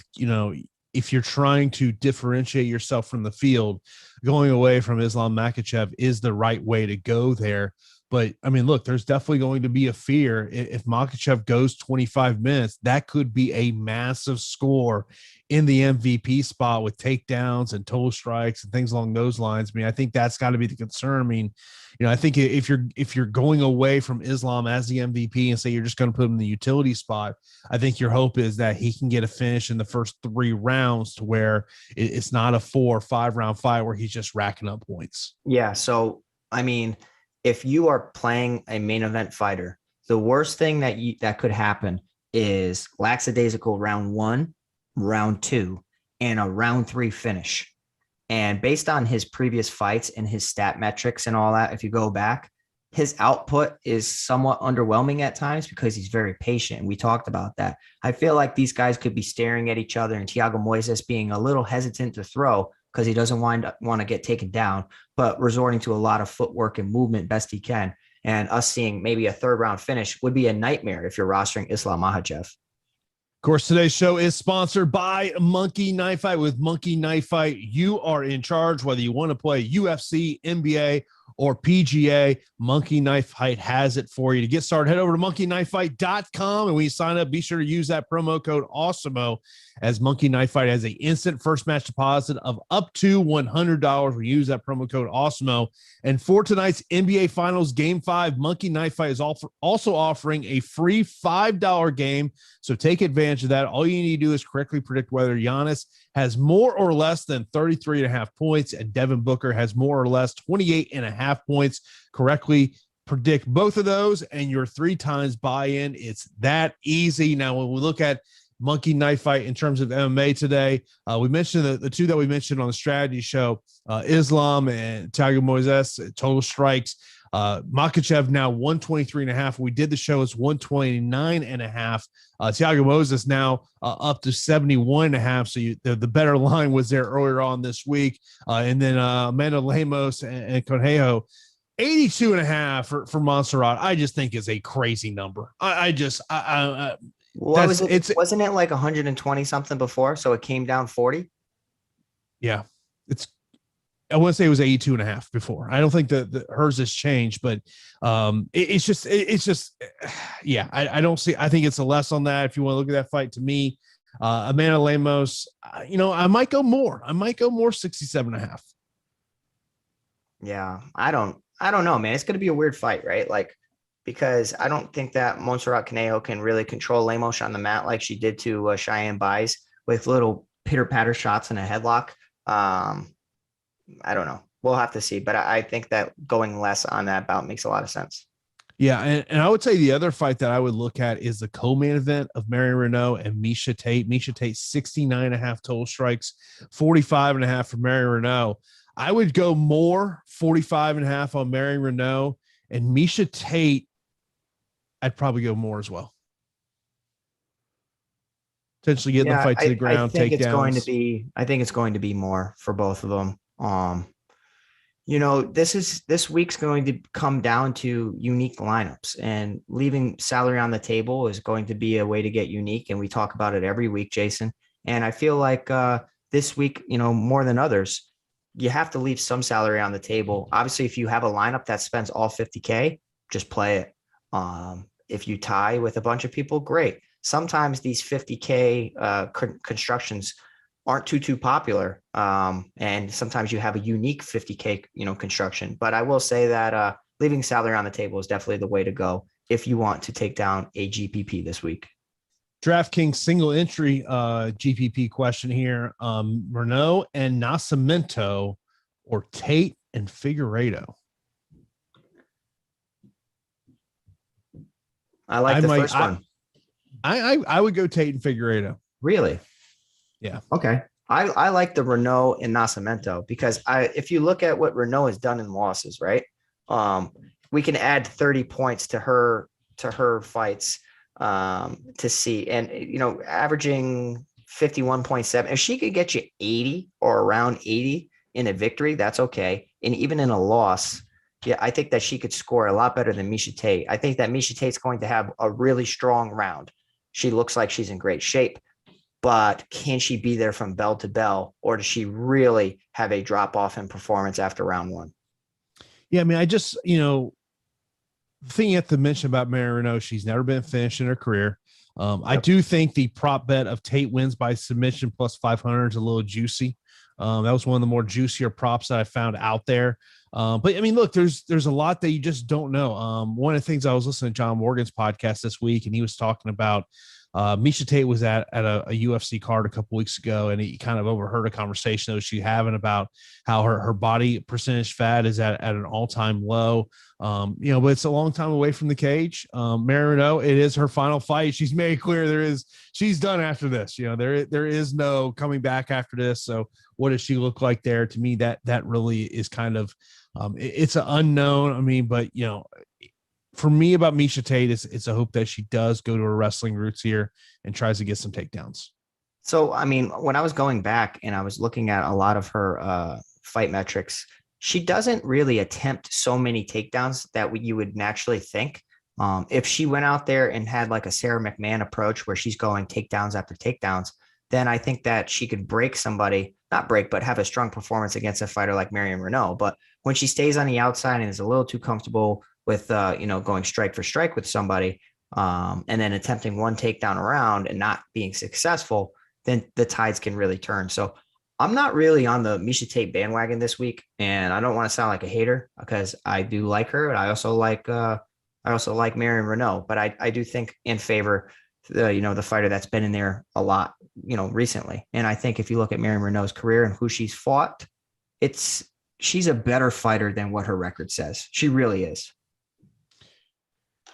if you're trying to differentiate yourself from the field, going away from Islam Makhachev is the right way to go there. But I mean, look, there's definitely going to be a fear if Makhachev goes 25 minutes, that could be a massive score in the MVP spot with takedowns and total strikes and things along those lines. I mean, I think that's got to be the concern. I mean, I think if you're going away from Islam as the MVP and say you're just going to put him in the utility spot, I think your hope is that he can get a finish in the first 3 rounds to where it's not a 4 or 5 round fight where he's just racking up points. Yeah. So, I mean, if you are playing a main event fighter, the worst thing that could happen is lackadaisical round 1, round 2, and a round 3 finish. And based on his previous fights and his stat metrics and all that, if you go back, his output is somewhat underwhelming at times because he's very patient. And we talked about that. I feel like these guys could be staring at each other and Thiago Moises being a little hesitant to throw because he doesn't want to get taken down, but resorting to a lot of footwork and movement best he can. And us seeing maybe a 3rd round finish would be a nightmare if you're rostering Islam Makhachev. Of course, today's show is sponsored by Monkey Knife Fight. With Monkey Knife Fight, you are in charge, whether you want to play UFC, NBA, or PGA. Monkey Knife Fight has it for you. To get started, head over to monkeyknifefight.com, and when you sign up, be sure to use that promo code AWESOMO, as Monkey Knife Fight has an instant first match deposit of up to $100. We use that promo code AWESOMO. And for tonight's NBA Finals Game 5, Monkey Knife Fight is also offering a free $5 game, so take advantage of that. All you need to do is correctly predict whether Giannis has more or less than 33.5 points and Devin Booker has more or less 28.5 points. Correctly predict both of those and your 3 times buy-in. It's that easy. Now, when we look at Monkey Knife Fight in terms of MMA today, we mentioned the 2 that we mentioned on the strategy show, Islam and Thiago Moises, total strikes. Makhachev now 123.5. We did the show as 129.5. Thiago Moises now up to 71.5. So the better line was there earlier on this week. And then Amanda Lemos and Conejo, 82.5 for Montserrat. I just think is a crazy number. What was it? Wasn't it like 120 something before? So it came down 40. Yeah, I want to say it was 82.5 before. I don't think that hers has changed, but it's just yeah. I don't see. I think it's a less on that. If you want to look at that fight, to me, Amanda Lemos, I might go more. 67.5. Yeah, I don't know, man. It's going to be a weird fight, right? Like, because I don't think that Montserrat Conejo can really control Lemos on the mat like she did to Cheyenne Buys with little pitter-patter shots and a headlock. I don't know. We'll have to see. But I think that going less on that bout makes a lot of sense. Yeah, and I would say the other fight that I would look at is the co-main event of Marion Reneau and Miesha Tate. Miesha Tate, 69.5 total strikes, 45.5 for Marion Reneau. I would go more, 45.5 on Marion Reneau, and Miesha Tate, I'd probably go more as well. Potentially getting the fight to the ground, takedowns. I think it's going to be more for both of them. This week's going to come down to unique lineups, and leaving salary on the table is going to be a way to get unique. And we talk about it every week, Jason. And I feel like this week, more than others, you have to leave some salary on the table. Obviously, if you have a lineup that spends all 50K, just play it. If you tie with a bunch of people, great. Sometimes these 50K constructions aren't too popular. And sometimes you have a unique 50K, construction. But I will say that leaving salary on the table is definitely the way to go if you want to take down a GPP this week. DraftKings single entry GPP question here. Reneau and Nascimento or Tate and Figueiredo? I like the first one. I would go Tate and Figueiredo. Really? Yeah. Okay. I like the Reneau and Nascimento because if you look at what Reneau has done in losses, right? We can add 30 points to her fights to see, and averaging 51.7. If she could get you 80 or around 80 in a victory, that's okay. And even in a loss, yeah, I think that she could score a lot better than Miesha Tate. I think that Miesha Tate's going to have a really strong round. She looks like she's in great shape. but can she be there from bell to bell, or does she really have a drop off in performance after round one? Yeah, I mean, I just, the thing you have to mention about Mary Renault, she's never been finished in her career. I do think the prop bet of Tate wins by submission plus 500 is a little juicy. That was one of the more juicier props that I found out there. But I mean, look, there's a lot that you just don't know. One of the things I was listening to John Morgan's podcast this week, and he was talking about Miesha Tate was at a UFC card a couple weeks ago, and he kind of overheard a conversation that she having about how her body percentage fat is at an all-time low. But it's a long time away from the cage. Mary Renault, it is her final fight. She's made it clear she's done after this. There is no coming back after this. So what does she look like there? To me, that really is kind of it's an unknown. I mean, but for me about Miesha Tate, it's a hope that she does go to her wrestling roots here and tries to get some takedowns. So, I mean, when I was going back and I was looking at a lot of her fight metrics, she doesn't really attempt so many takedowns that you would naturally think. If she went out there and had like a Sarah McMahon approach where she's going takedowns after takedowns, then I think that she could but have a strong performance against a fighter like Marion Renault. But when she stays on the outside and is a little too comfortable with, going strike for strike with somebody, and then attempting one takedown around and not being successful, then the tides can really turn. So I'm not really on the Miesha Tate bandwagon this week, and I don't want to sound like a hater because I do like her, and I also like Marion Renault, but I do think in favor the fighter that's been in there a lot, recently. And I think if you look at Marion Renault's career and who she's fought, she's a better fighter than what her record says. She really is.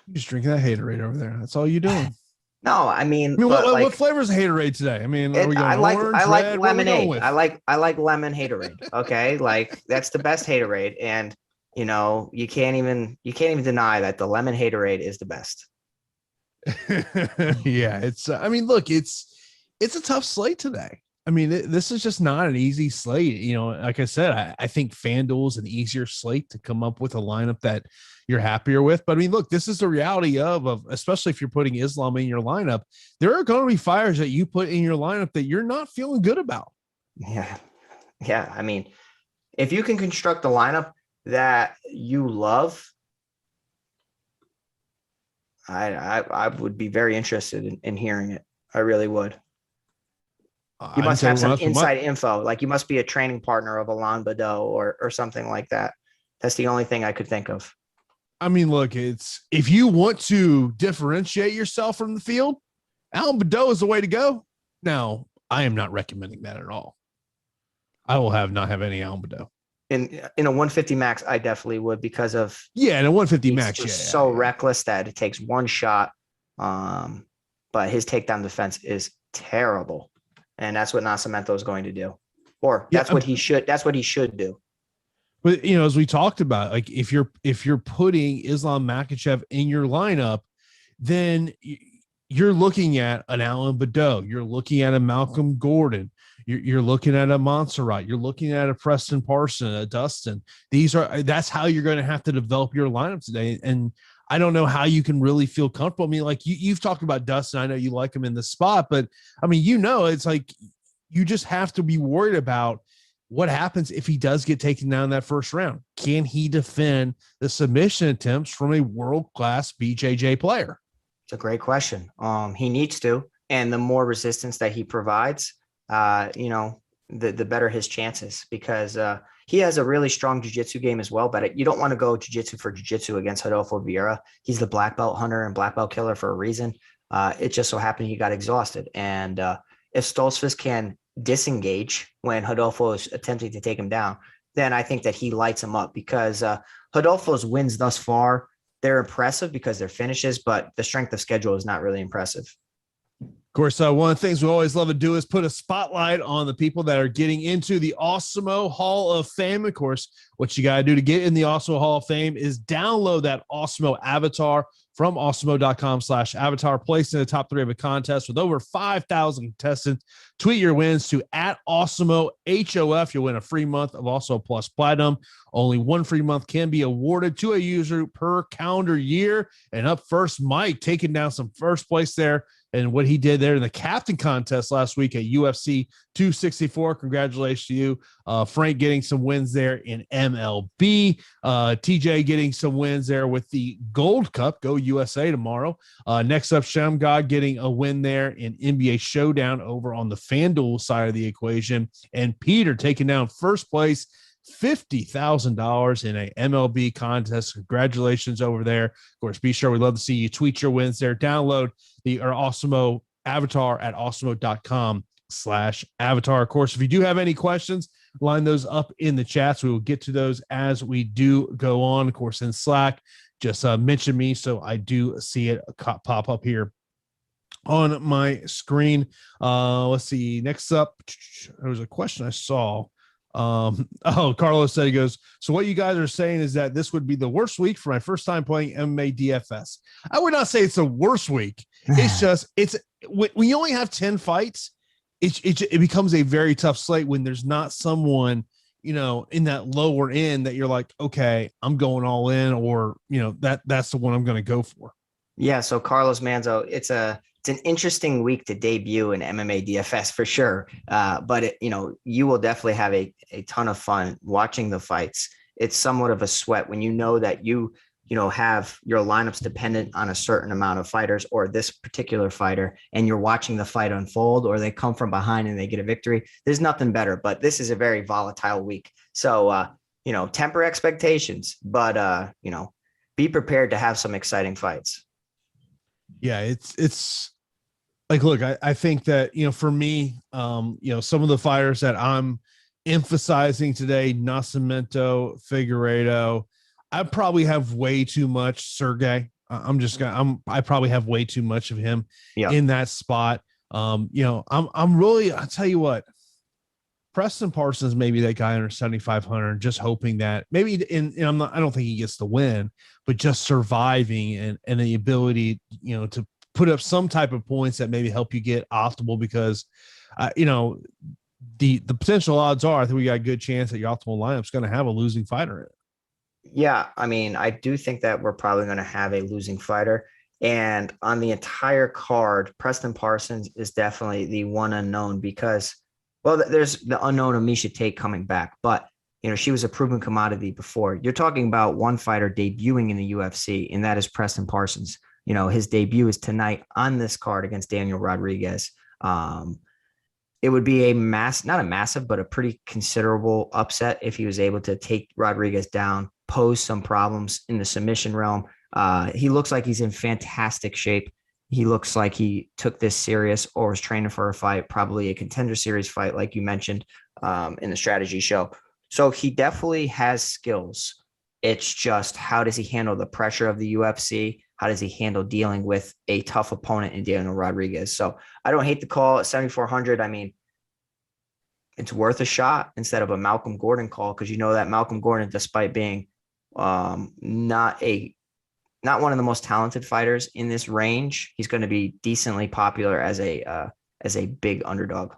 You're just drinking that haterade over there. That's all you're doing. No, I mean, what flavor is haterade today? I mean, are we going orange, I like red? lemonade. I like lemon haterade. Okay, like that's the best haterade, and you can't even deny that the lemon haterade is the best. Yeah, it's. I mean, look, it's a tough slate today. I mean, this is just not an easy slate. Like I said, I think FanDuel is an easier slate to come up with a lineup that you're happier with. But I mean, look, this is the reality of especially if you're putting Islam in your lineup, there are going to be fighters that you put in your lineup that you're not feeling good about. Yeah. Yeah. I mean, if you can construct a lineup that you love, I would be very interested in hearing it. I really would. You must have some inside info. Like you must be a training partner of Alain Badeau or something like that. That's the only thing I could think of. I mean, look, it's if you want to differentiate yourself from the field, Alain Badeau is the way to go. Now, I am not recommending that at all. I will not have any Alain Badeau. In a 150 max, I definitely would because of in a 150 max, reckless that it takes one shot. But his takedown defense is terrible. And that's what Nascimento is going to do. Or that's what he should do. But as we talked about, like if you're putting Islam Makhachev in your lineup, then you're looking at an Alain Badeau, you're looking at a Malcolm Gordon, you're looking at a Montserrat, you're looking at a Preston Parson, a Dustin. That's how you're going to have to develop your lineup today. And I don't know how you can really feel comfortable. I mean, like you've talked about Dustin. I know you like him in the spot, but I mean, it's like you just have to be worried about what happens if he does get taken down in that first round. Can he defend the submission attempts from a world-class BJJ player? It's a great question. He needs to, and the more resistance that he provides, the better his chances, because he has a really strong jiu-jitsu game as well, but you don't want to go jiu-jitsu for jiu-jitsu against Rodolfo Vieira. He's the black belt hunter and black belt killer for a reason. It just so happened he got exhausted. And if Stoltzfus can disengage when Rodolfo is attempting to take him down, then I think that he lights him up, because Rodolfo's wins thus far, they're impressive because they're finishes, but the strength of schedule is not really impressive. Of course, one of the things we always love to do is put a spotlight on the people that are getting into the Awesemo Hall of Fame. Of course, what you got to do to get in the Awesemo Hall of Fame is download that Awesemo avatar from awesemo.com/avatar, placed in the top 3 of a contest with over 5,000 contestants. Tweet your wins to @AwesemoHOF. You'll win a free month of Awesemo Plus Platinum. Only one free month can be awarded to a user per calendar year. And up first, Mike taking down some first place there. and what he did there in the captain contest last week at UFC 264. Congratulations to you. Frank getting some wins there in MLB. TJ getting some wins there with the Gold Cup. Go USA tomorrow. Next up, Shamgod getting a win there in NBA Showdown over on the FanDuel side of the equation. And Peter taking down first place, $50,000 in a MLB contest. Congratulations over there. Of course, be sure, we'd love to see you tweet your wins there. Download our Awesemo avatar at awesemo.com/avatar. Of course, if you do have any questions, line those up in the chats. We will get to those as we do go on. Of course, in Slack, just mention me so I do see it pop up here on my screen. Let's see. Next up, there was a question I saw. Carlos said, he goes, so what you guys are saying is that this would be the worst week for my first time playing MMA DFS. I would not say it's the worst week. It's just, when you only have 10 fights, it becomes a very tough slate when there's not someone, in that lower end that you're like, okay, I'm going all in, or, that's the one I'm going to go for. Yeah. So Carlos Manzo, it's an interesting week to debut in MMA DFS for sure. But you will definitely have a ton of fun watching the fights. It's somewhat of a sweat when you know that you have your lineups dependent on a certain amount of fighters or this particular fighter, and you're watching the fight unfold, or they come from behind and they get a victory. There's nothing better, but this is a very volatile week. So, temper expectations, but, be prepared to have some exciting fights. Yeah, it's like, look, I think that, for me, some of the fighters that I'm emphasizing today, Nascimento, Figueiredo, I probably have way too much Sergey. I probably have way too much of him in that spot. I'm really, I'll tell you what, Preston Parsons, maybe that guy under 7,500, just hoping that maybe I don't think he gets the win, but just surviving and the ability, to put up some type of points that maybe help you get optimal, because, the potential odds are, I think we got a good chance that your optimal lineup is going to have a losing fighter in it. Yeah. I mean, I do think that we're probably going to have a losing fighter, and on the entire card, Preston Parsons is definitely the one unknown, because, well, there's the unknown Amisha Tate coming back, but she was a proven commodity before. You're talking about one fighter debuting in the UFC, and that is Preston Parsons. His debut is tonight on this card against Daniel Rodriguez. It would be not a massive, but a pretty considerable upset if he was able to take Rodriguez down, pose some problems in the submission realm. He looks like he's in fantastic shape. He looks like he took this serious or was training for a fight, probably a contender series fight, like you mentioned in the strategy show. So he definitely has skills. It's just, how does he handle the pressure of the UFC? How does he handle dealing with a tough opponent in Daniel Rodriguez? So I don't hate the call at 7,400. I mean, it's worth a shot instead of a Malcolm Gordon call, because that Malcolm Gordon, despite being not one of the most talented fighters in this range, he's going to be decently popular as a big underdog.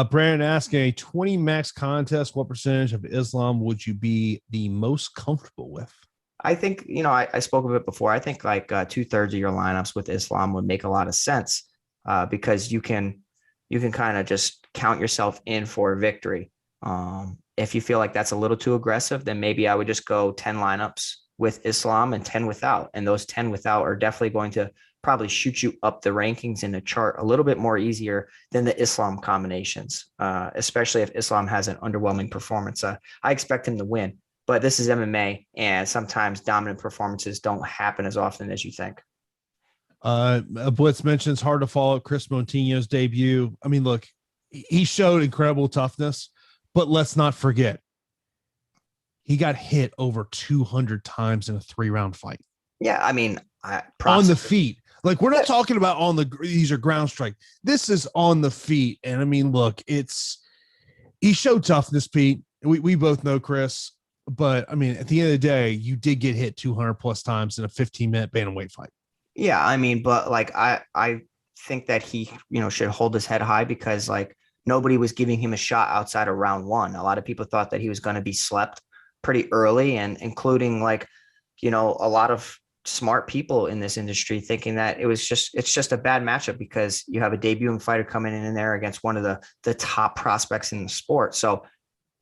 Brandon asking, a 20 max contest, what percentage of Islam would you be the most comfortable with? I think, I spoke of it before. I think like 2/3 of your lineups with Islam would make a lot of sense, because you can kind of just count yourself in for a victory. If you feel like that's a little too aggressive, then maybe I would just go 10 lineups with Islam and 10 without. And those 10 without are definitely going to probably shoot you up the rankings in the chart a little bit more easier than the Islam combinations, especially if Islam has an underwhelming performance. I expect him to win, but this is MMA, and sometimes dominant performances don't happen as often as you think. Blitz mentions hard to follow Chris Montinho's debut. I mean, look, he showed incredible toughness, but let's not forget, he got hit over 200 times in a 3-round fight. Yeah, I mean, on the feet. Like, we're not talking about these are ground strike. This is on the feet. And I mean, look, he showed toughness, Pete. We both know Chris, but I mean, at the end of the day, you did get hit 200 plus times in a 15-minute bantamweight fight. Yeah, I mean, but like, I think that he, should hold his head high, because like nobody was giving him a shot outside of round 1. A lot of people thought that he was going to be slept pretty early, and including like, a lot of smart people in this industry thinking that it's just a bad matchup because you have a debuting fighter coming in there against one of the top prospects in the sport. So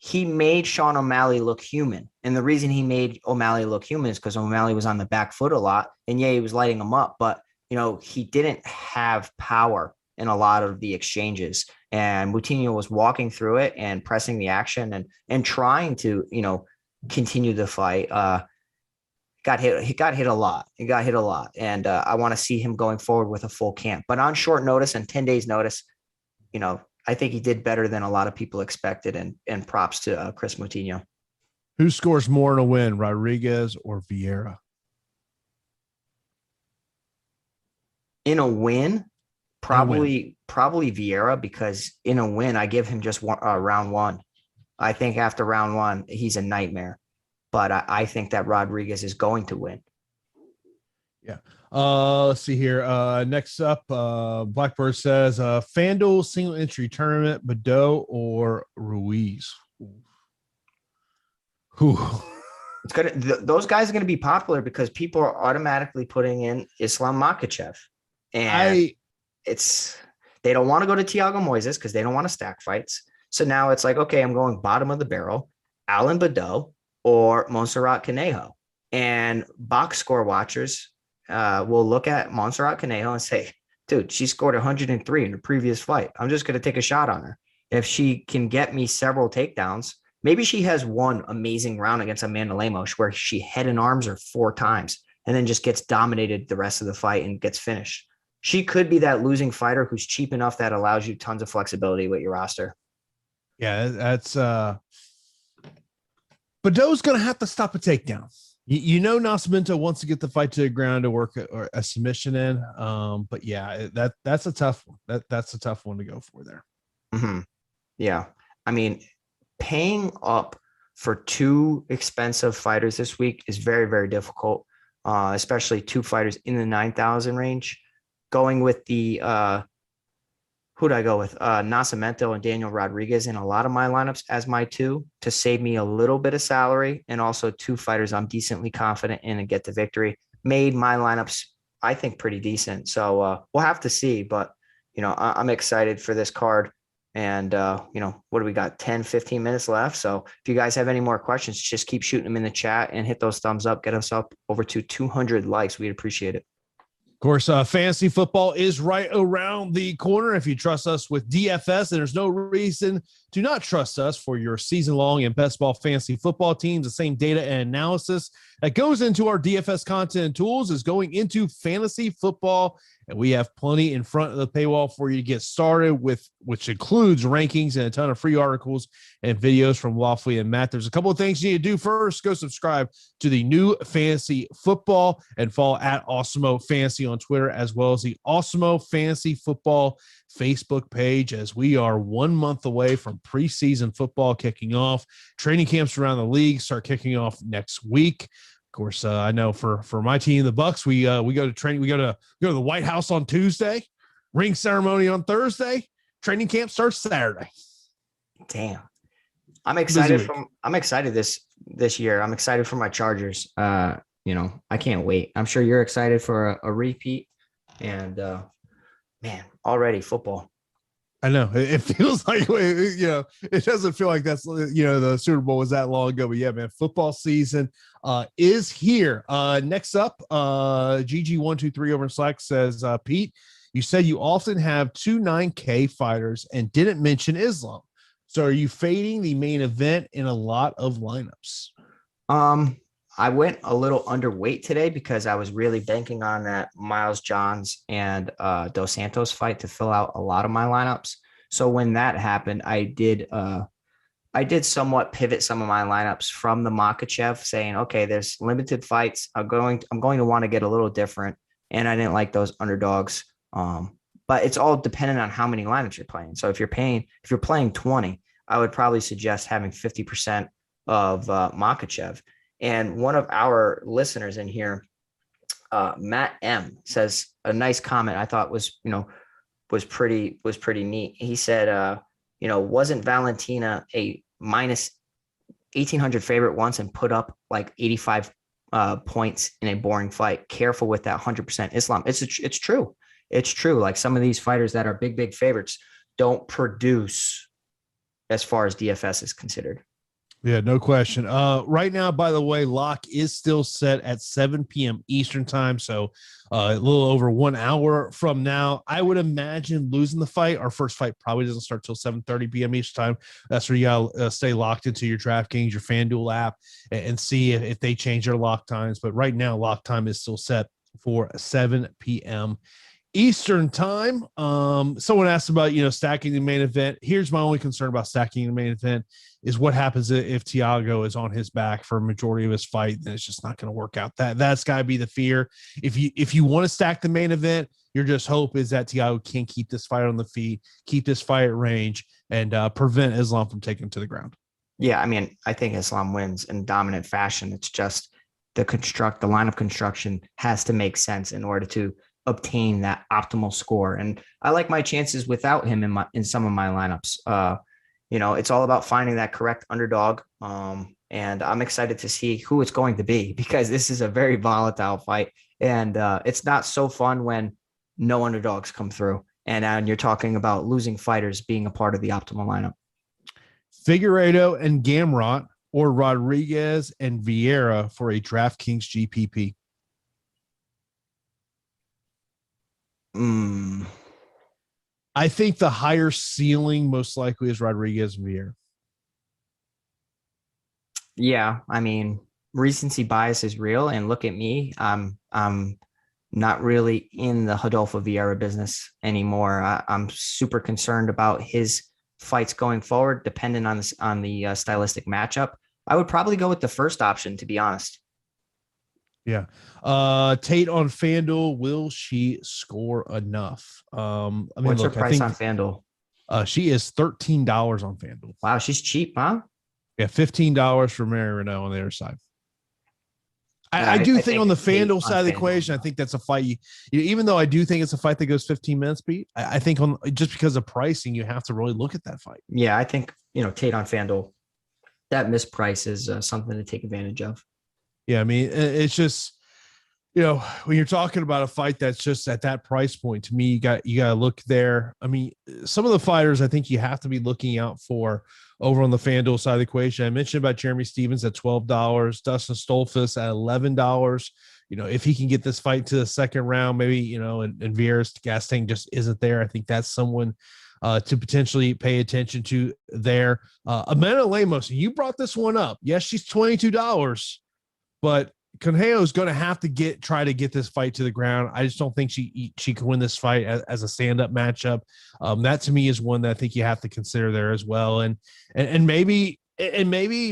he made Sean O'Malley look human. And the reason he made O'Malley look human is because O'Malley was on the back foot a lot. And yeah, he was lighting him up, but he didn't have power in a lot of the exchanges. And Moutinho was walking through it and pressing the action and trying to, continue the fight. He got hit a lot. And I want to see him going forward with a full camp. But on short notice and 10 days notice, I think he did better than a lot of people expected, and props to Chris Moutinho. Who scores more in a win, Rodriguez or Vieira? In a win, probably Vieira, because in a win, I give him just round one. I think after round one, he's a nightmare. But I think that Rodriguez is going to win. Yeah. Let's see here. Next up, Blackbird says FanDuel single entry tournament, Badeau or Ruiz. Whew. It's gonna. Those guys are going to be popular because people are automatically putting in Islam Makhachev, and they don't want to go to Thiago Moises because they don't want to stack fights. So now it's like, okay, I'm going bottom of the barrel, Alan Badeau or Montserrat Conejo, and box score watchers will look at Montserrat Conejo and say, dude, she scored 103 in the previous fight. I'm just going to take a shot on her. If she can get me several takedowns, maybe she has one amazing round against Amanda Lemos where she head and arms her 4 times and then just gets dominated the rest of the fight and gets finished. She could be that losing fighter who's cheap enough that allows you tons of flexibility with your roster. Yeah, that's Badeau's going to have to stop a takedown. Nascimento wants to get the fight to the ground to work a submission in. But yeah, that's a tough one. That's a tough one to go for there. Mm-hmm. Yeah. I mean, paying up for 2 expensive fighters this week is very, very difficult, especially 2 fighters in the 9,000 range. Going with the who'd I go with? Nascimento and Daniel Rodriguez in a lot of my lineups as my 2 to save me a little bit of salary, and also 2 fighters I'm decently confident in and get the victory. Made my lineups, I think, pretty decent. So we'll have to see, but I'm excited for this card. And what do we got? 10, 15 minutes left. So if you guys have any more questions, just keep shooting them in the chat and hit those thumbs up. Get us up over to 200 likes. We'd appreciate it. Of course, fantasy football is right around the corner. If you trust us with DFS, and there's no reason to not trust us for your season-long and best ball fantasy football teams, the same data and analysis that goes into our DFS content and tools is going into fantasy football. And we have plenty in front of the paywall for you to get started with, which includes rankings and a ton of free articles and videos from Lawfully and Matt. There's a couple of things you need to do. First, go subscribe to the new Fantasy Football and follow at Awesemo Fantasy on Twitter, as well as the Awesemo Fantasy Football Facebook page, as we are 1 month away from preseason football kicking off. Training camps around the league start kicking off next week. Of course, I know for my team, the Bucks, we go to training. We go to the White House on Tuesday, ring ceremony on Thursday. Training camp starts Saturday. Damn, I'm excited. I'm excited this year. I'm excited for my Chargers. I can't wait. I'm sure you're excited for a repeat. And man, already football. I know it feels like, it doesn't feel like that's, the Super Bowl was that long ago, but yeah, man, football season is here. Next up, GG123 over in Slack says, Pete, you said you often have 2 9K fighters and didn't mention Islam. So are you fading the main event in a lot of lineups? I went a little underweight today because I was really banking on that Miles Johns and Dos Santos fight to fill out a lot of my lineups. So when that happened, I did somewhat pivot some of my lineups from the Makhachev, saying, okay, there's limited fights. I'm going to want to get a little different. And I didn't like those underdogs. But it's all dependent on how many lineups you're playing. So if you're playing 20, I would probably suggest having 50% of Makhachev. And one of our listeners in here, Matt M, says a nice comment I thought was pretty neat. He said, wasn't Valentina a minus 1,800 favorite once and put up like 85 points in a boring fight. Careful with that 100% Islam. It's true. It's true. Like some of these fighters that are big favorites don't produce as far as DFS is considered. Yeah, no question. Right now, by the way, lock is still set at 7 p.m. Eastern time. So a little over 1 hour from now, I would imagine losing the fight. Our first fight probably doesn't start till 7:30 p.m. Eastern time. That's where you gotta stay locked into your DraftKings, your FanDuel app, and see if they change their lock times. But right now, lock time is still set for 7 p.m. Eastern time. Someone asked about, stacking the main event. Here's my only concern about stacking the main event is what happens if Thiago is on his back for a majority of his fight. Then it's just not going to work out. That's got to be the fear. If you want to stack the main event, your just hope is that Thiago can keep this fight on the feet, keep this fight at range, and prevent Islam from taking him to the ground. Yeah, I mean, I think Islam wins in dominant fashion. It's just the line of construction has to make sense in order to obtain that optimal score. And I like my chances without him in some of my lineups. It's all about finding that correct underdog. And I'm excited to see who it's going to be, because this is a very volatile fight. And it's not so fun when no underdogs come through. And you're talking about losing fighters being a part of the optimal lineup. Figueiredo and Gamrot, or Rodriguez and Vieira for a DraftKings GPP. I think the higher ceiling most likely is Rodriguez and Vieira. Yeah, I mean, recency bias is real, and look at me. I'm not really in the Rodolfo Vieira business anymore. I'm super concerned about his fights going forward, depending on the stylistic matchup. I would probably go with the first option, to be honest. Yeah. Tate on FanDuel, will she score enough? What's her price on FanDuel? She is $13 on FanDuel. Wow, she's cheap, huh? Yeah, $15 for Mary Renault on the other side. I do think on the FanDuel side of the equation, I think that's a fight. Even though I do think it's a fight that goes 15 minutes, Pete, I think just because of pricing, you have to really look at that fight. Yeah, I think Tate on FanDuel, that misprice is something to take advantage of. Yeah, I mean, it's just, when you're talking about a fight that's just at that price point, to me, you got to look there. I mean, some of the fighters I think you have to be looking out for over on the FanDuel side of the equation. I mentioned about Jeremy Stevens at $12, Dustin Stolfus at $11. If he can get this fight to the second round, maybe, and Vieira's gas tank just isn't there. I think that's someone to potentially pay attention to there. Amanda Lemos, you brought this one up. Yes, she's $22. But Canelo is going to have to try to get this fight to the ground. I just don't think she can win this fight as a stand-up matchup. That to me is one that I think you have to consider there as well. And maybe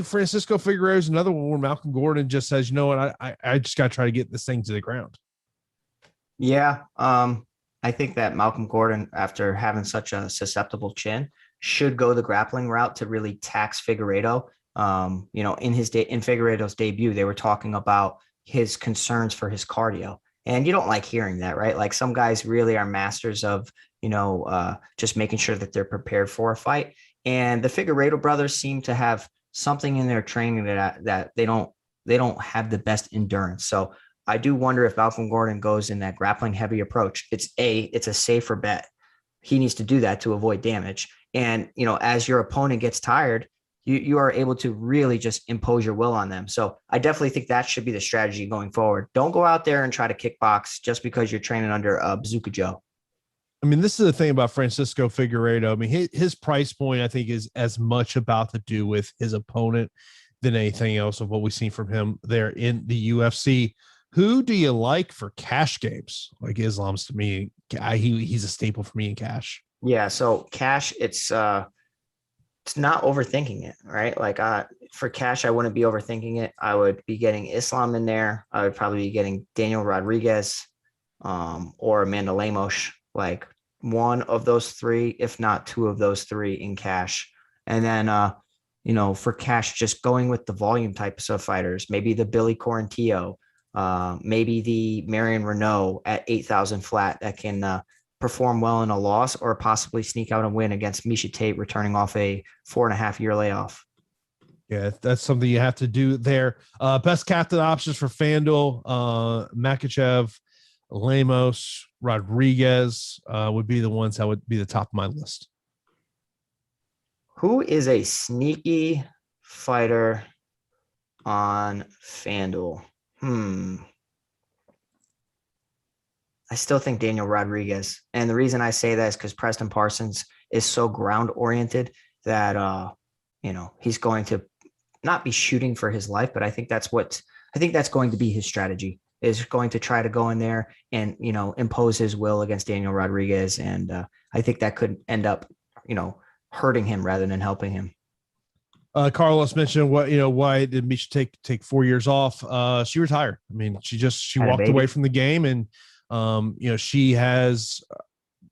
Francisco Figueiredo is another one where Malcolm Gordon just says, you know what, I just got to try to get this thing to the ground. Yeah. I think that Malcolm Gordon, after having such a susceptible chin, should go the grappling route to really tax Figueiredo. In Figueiredo's debut, they were talking about his concerns for his cardio, and you don't like hearing that, right? Like, some guys really are masters of, just making sure that they're prepared for a fight. And the Figueiredo brothers seem to have something in their training that they don't have the best endurance. So I do wonder if Malcolm Gordon goes in that grappling heavy approach. It's a safer bet. He needs to do that to avoid damage. And, as your opponent gets tired, you are able to really just impose your will on them. So I definitely think that should be the strategy going forward. Don't go out there and try to kickbox just because you're training under Bazooka Joe. I mean, this is the thing about Francisco Figueiredo. I mean, his price point, I think, is as much about to do with his opponent than anything else of what we've seen from him there in the UFC. Who do you like for cash games? Like Islam's, to me, he's a staple for me in cash. Yeah, so cash, it's not overthinking it, right? Like for cash, I wouldn't be overthinking it. I would be getting Islam in there. I would probably be getting Daniel Rodriguez or Amanda Lemos, like one of those three, if not two of those three in cash. And then, for cash, just going with the volume types of fighters, maybe the Billy Quarantillo, maybe the Marion Renault at 8,000 flat that can perform well in a loss, or possibly sneak out and win against Miesha Tate returning off a 4.5-year layoff. Yeah, that's something you have to do there. Best captain options for FanDuel, Makhachev, Lemos, Rodriguez would be the ones that would be the top of my list. Who is a sneaky fighter on FanDuel? I still think Daniel Rodriguez. And the reason I say that is because Preston Parsons is so ground oriented that, he's going to not be shooting for his life, but I think that's going to be his strategy, is going to try to go in there and, impose his will against Daniel Rodriguez. And I think that could end up, hurting him rather than helping him. Carlos mentioned why did Misha take 4 years off? She retired. I mean, she walked away from the game, and she has,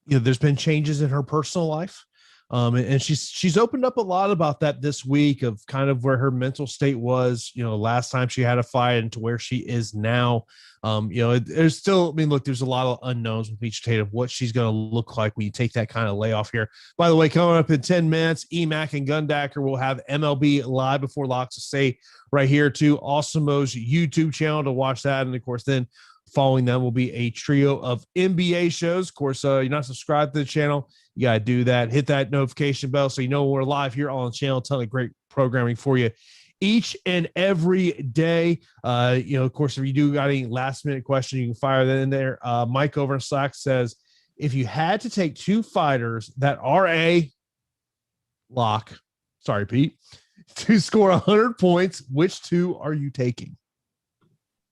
there's been changes in her personal life. And she's opened up a lot about that this week, of kind of where her mental state was, last time she had a fight and to where she is now. There's still, look, there's a lot of unknowns with Misha Tate of what she's going to look like when you take that kind of layoff here. By the way, coming up in 10 minutes, EMAC and Gundacker will have MLB Live Before Lock to say right here to Awesomo's YouTube channel to watch that. And of course, then following them will be a trio of NBA shows. Of course, you're not subscribed to the channel, you got to do that. Hit that notification bell so you know we're live here on the channel. Ton of great programming for you each and every day. Of course, if you do got any last minute question, you can fire that in there. Mike over in Slack says, if you had to take two fighters that are a lock, sorry, Pete, to score 100 points, which two are you taking?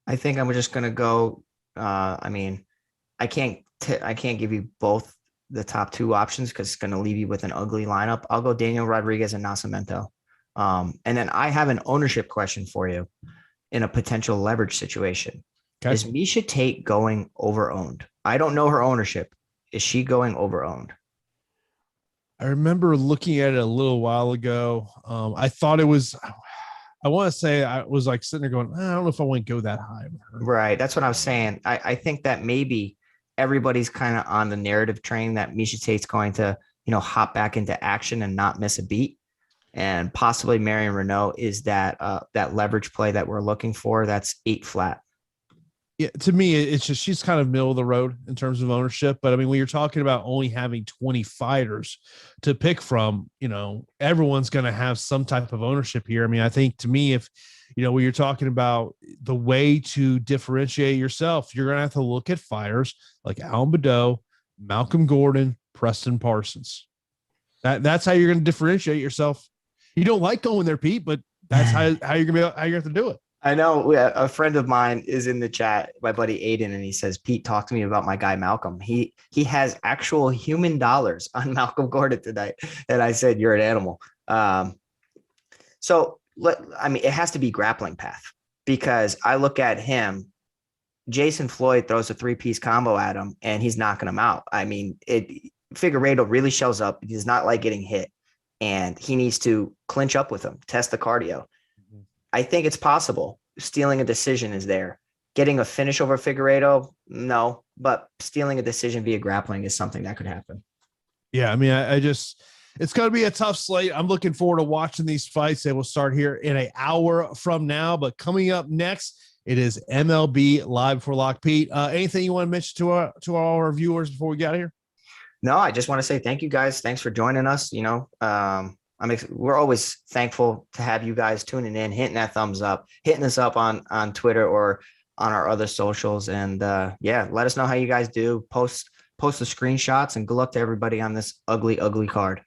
I think I'm just going to go. I can't give you both the top two options because it's going to leave you with an ugly lineup. I'll go Daniel Rodriguez and Nascimento. And then I have an ownership question for you in a potential leverage situation. Okay. Is Misha Tate going over owned? I don't know her ownership. Is she going over owned? I remember looking at it a little while ago. I thought it was, I want to say I was like sitting there going, I don't know if I want to go that high with her. Right. That's what I was saying. I think that maybe everybody's kind of on the narrative train that Misha Tate's going to, hop back into action and not miss a beat. And possibly Marion Renault is that leverage play that we're looking for. That's 8 flat. Yeah, to me, it's just she's kind of middle of the road in terms of ownership. But when you're talking about only having 20 fighters to pick from, everyone's going to have some type of ownership here. I think to me, if when you're talking about the way to differentiate yourself, you're going to have to look at fighters like Alan Badeau, Malcolm Gordon, Preston Parsons. That's how you're going to differentiate yourself. You don't like going there, Pete, but that's how you're going to have to do it. I know a friend of mine is in the chat, my buddy Aiden, and he says, Pete, talk to me about my guy, Malcolm. He has actual human dollars on Malcolm Gordon tonight. And I said, you're an animal. It has to be grappling path, because I look at him, Jason Floyd throws a 3-piece combo at him and he's knocking him out. Figueiredo really shows up. He does not like getting hit, and he needs to clinch up with him, test the cardio. Mm-hmm. I think it's possible. Stealing a decision is there. Getting a finish over Figueiredo, no, but stealing a decision via grappling is something that could happen. Yeah, it's going to be a tough slate. I'm looking forward to watching these fights. They will start here in an hour from now, but coming up next, it is MLB Live Before Lock. Pete, anything you want to mention to all our viewers before we get out of here? No, I just want to say thank you guys. Thanks for joining us. We're always thankful to have you guys tuning in, hitting that thumbs up, hitting us up on Twitter or on our other socials. And let us know how you guys do. Post the screenshots, and good luck to everybody on this ugly, ugly card.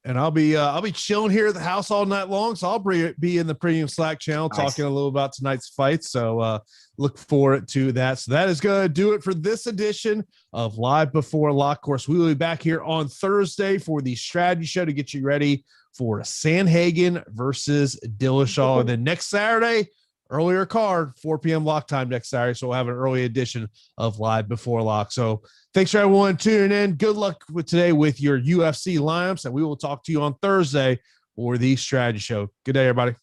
And I'll be chilling here at the house all night long. So I'll be in the premium Slack channel talking a little about tonight's fights. So look forward to that. So that is going to do it for this edition of Live Before Lock. Of course, we will be back here on Thursday for the strategy show to get you ready for Sandhagen versus Dillashaw. And then next Saturday, earlier card, 4 p.m. lock time next Saturday. So we'll have an early edition of Live Before Lock. So thanks for everyone tuning in. Good luck with today with your UFC lineups, and we will talk to you on Thursday for the strategy show. Good day, everybody.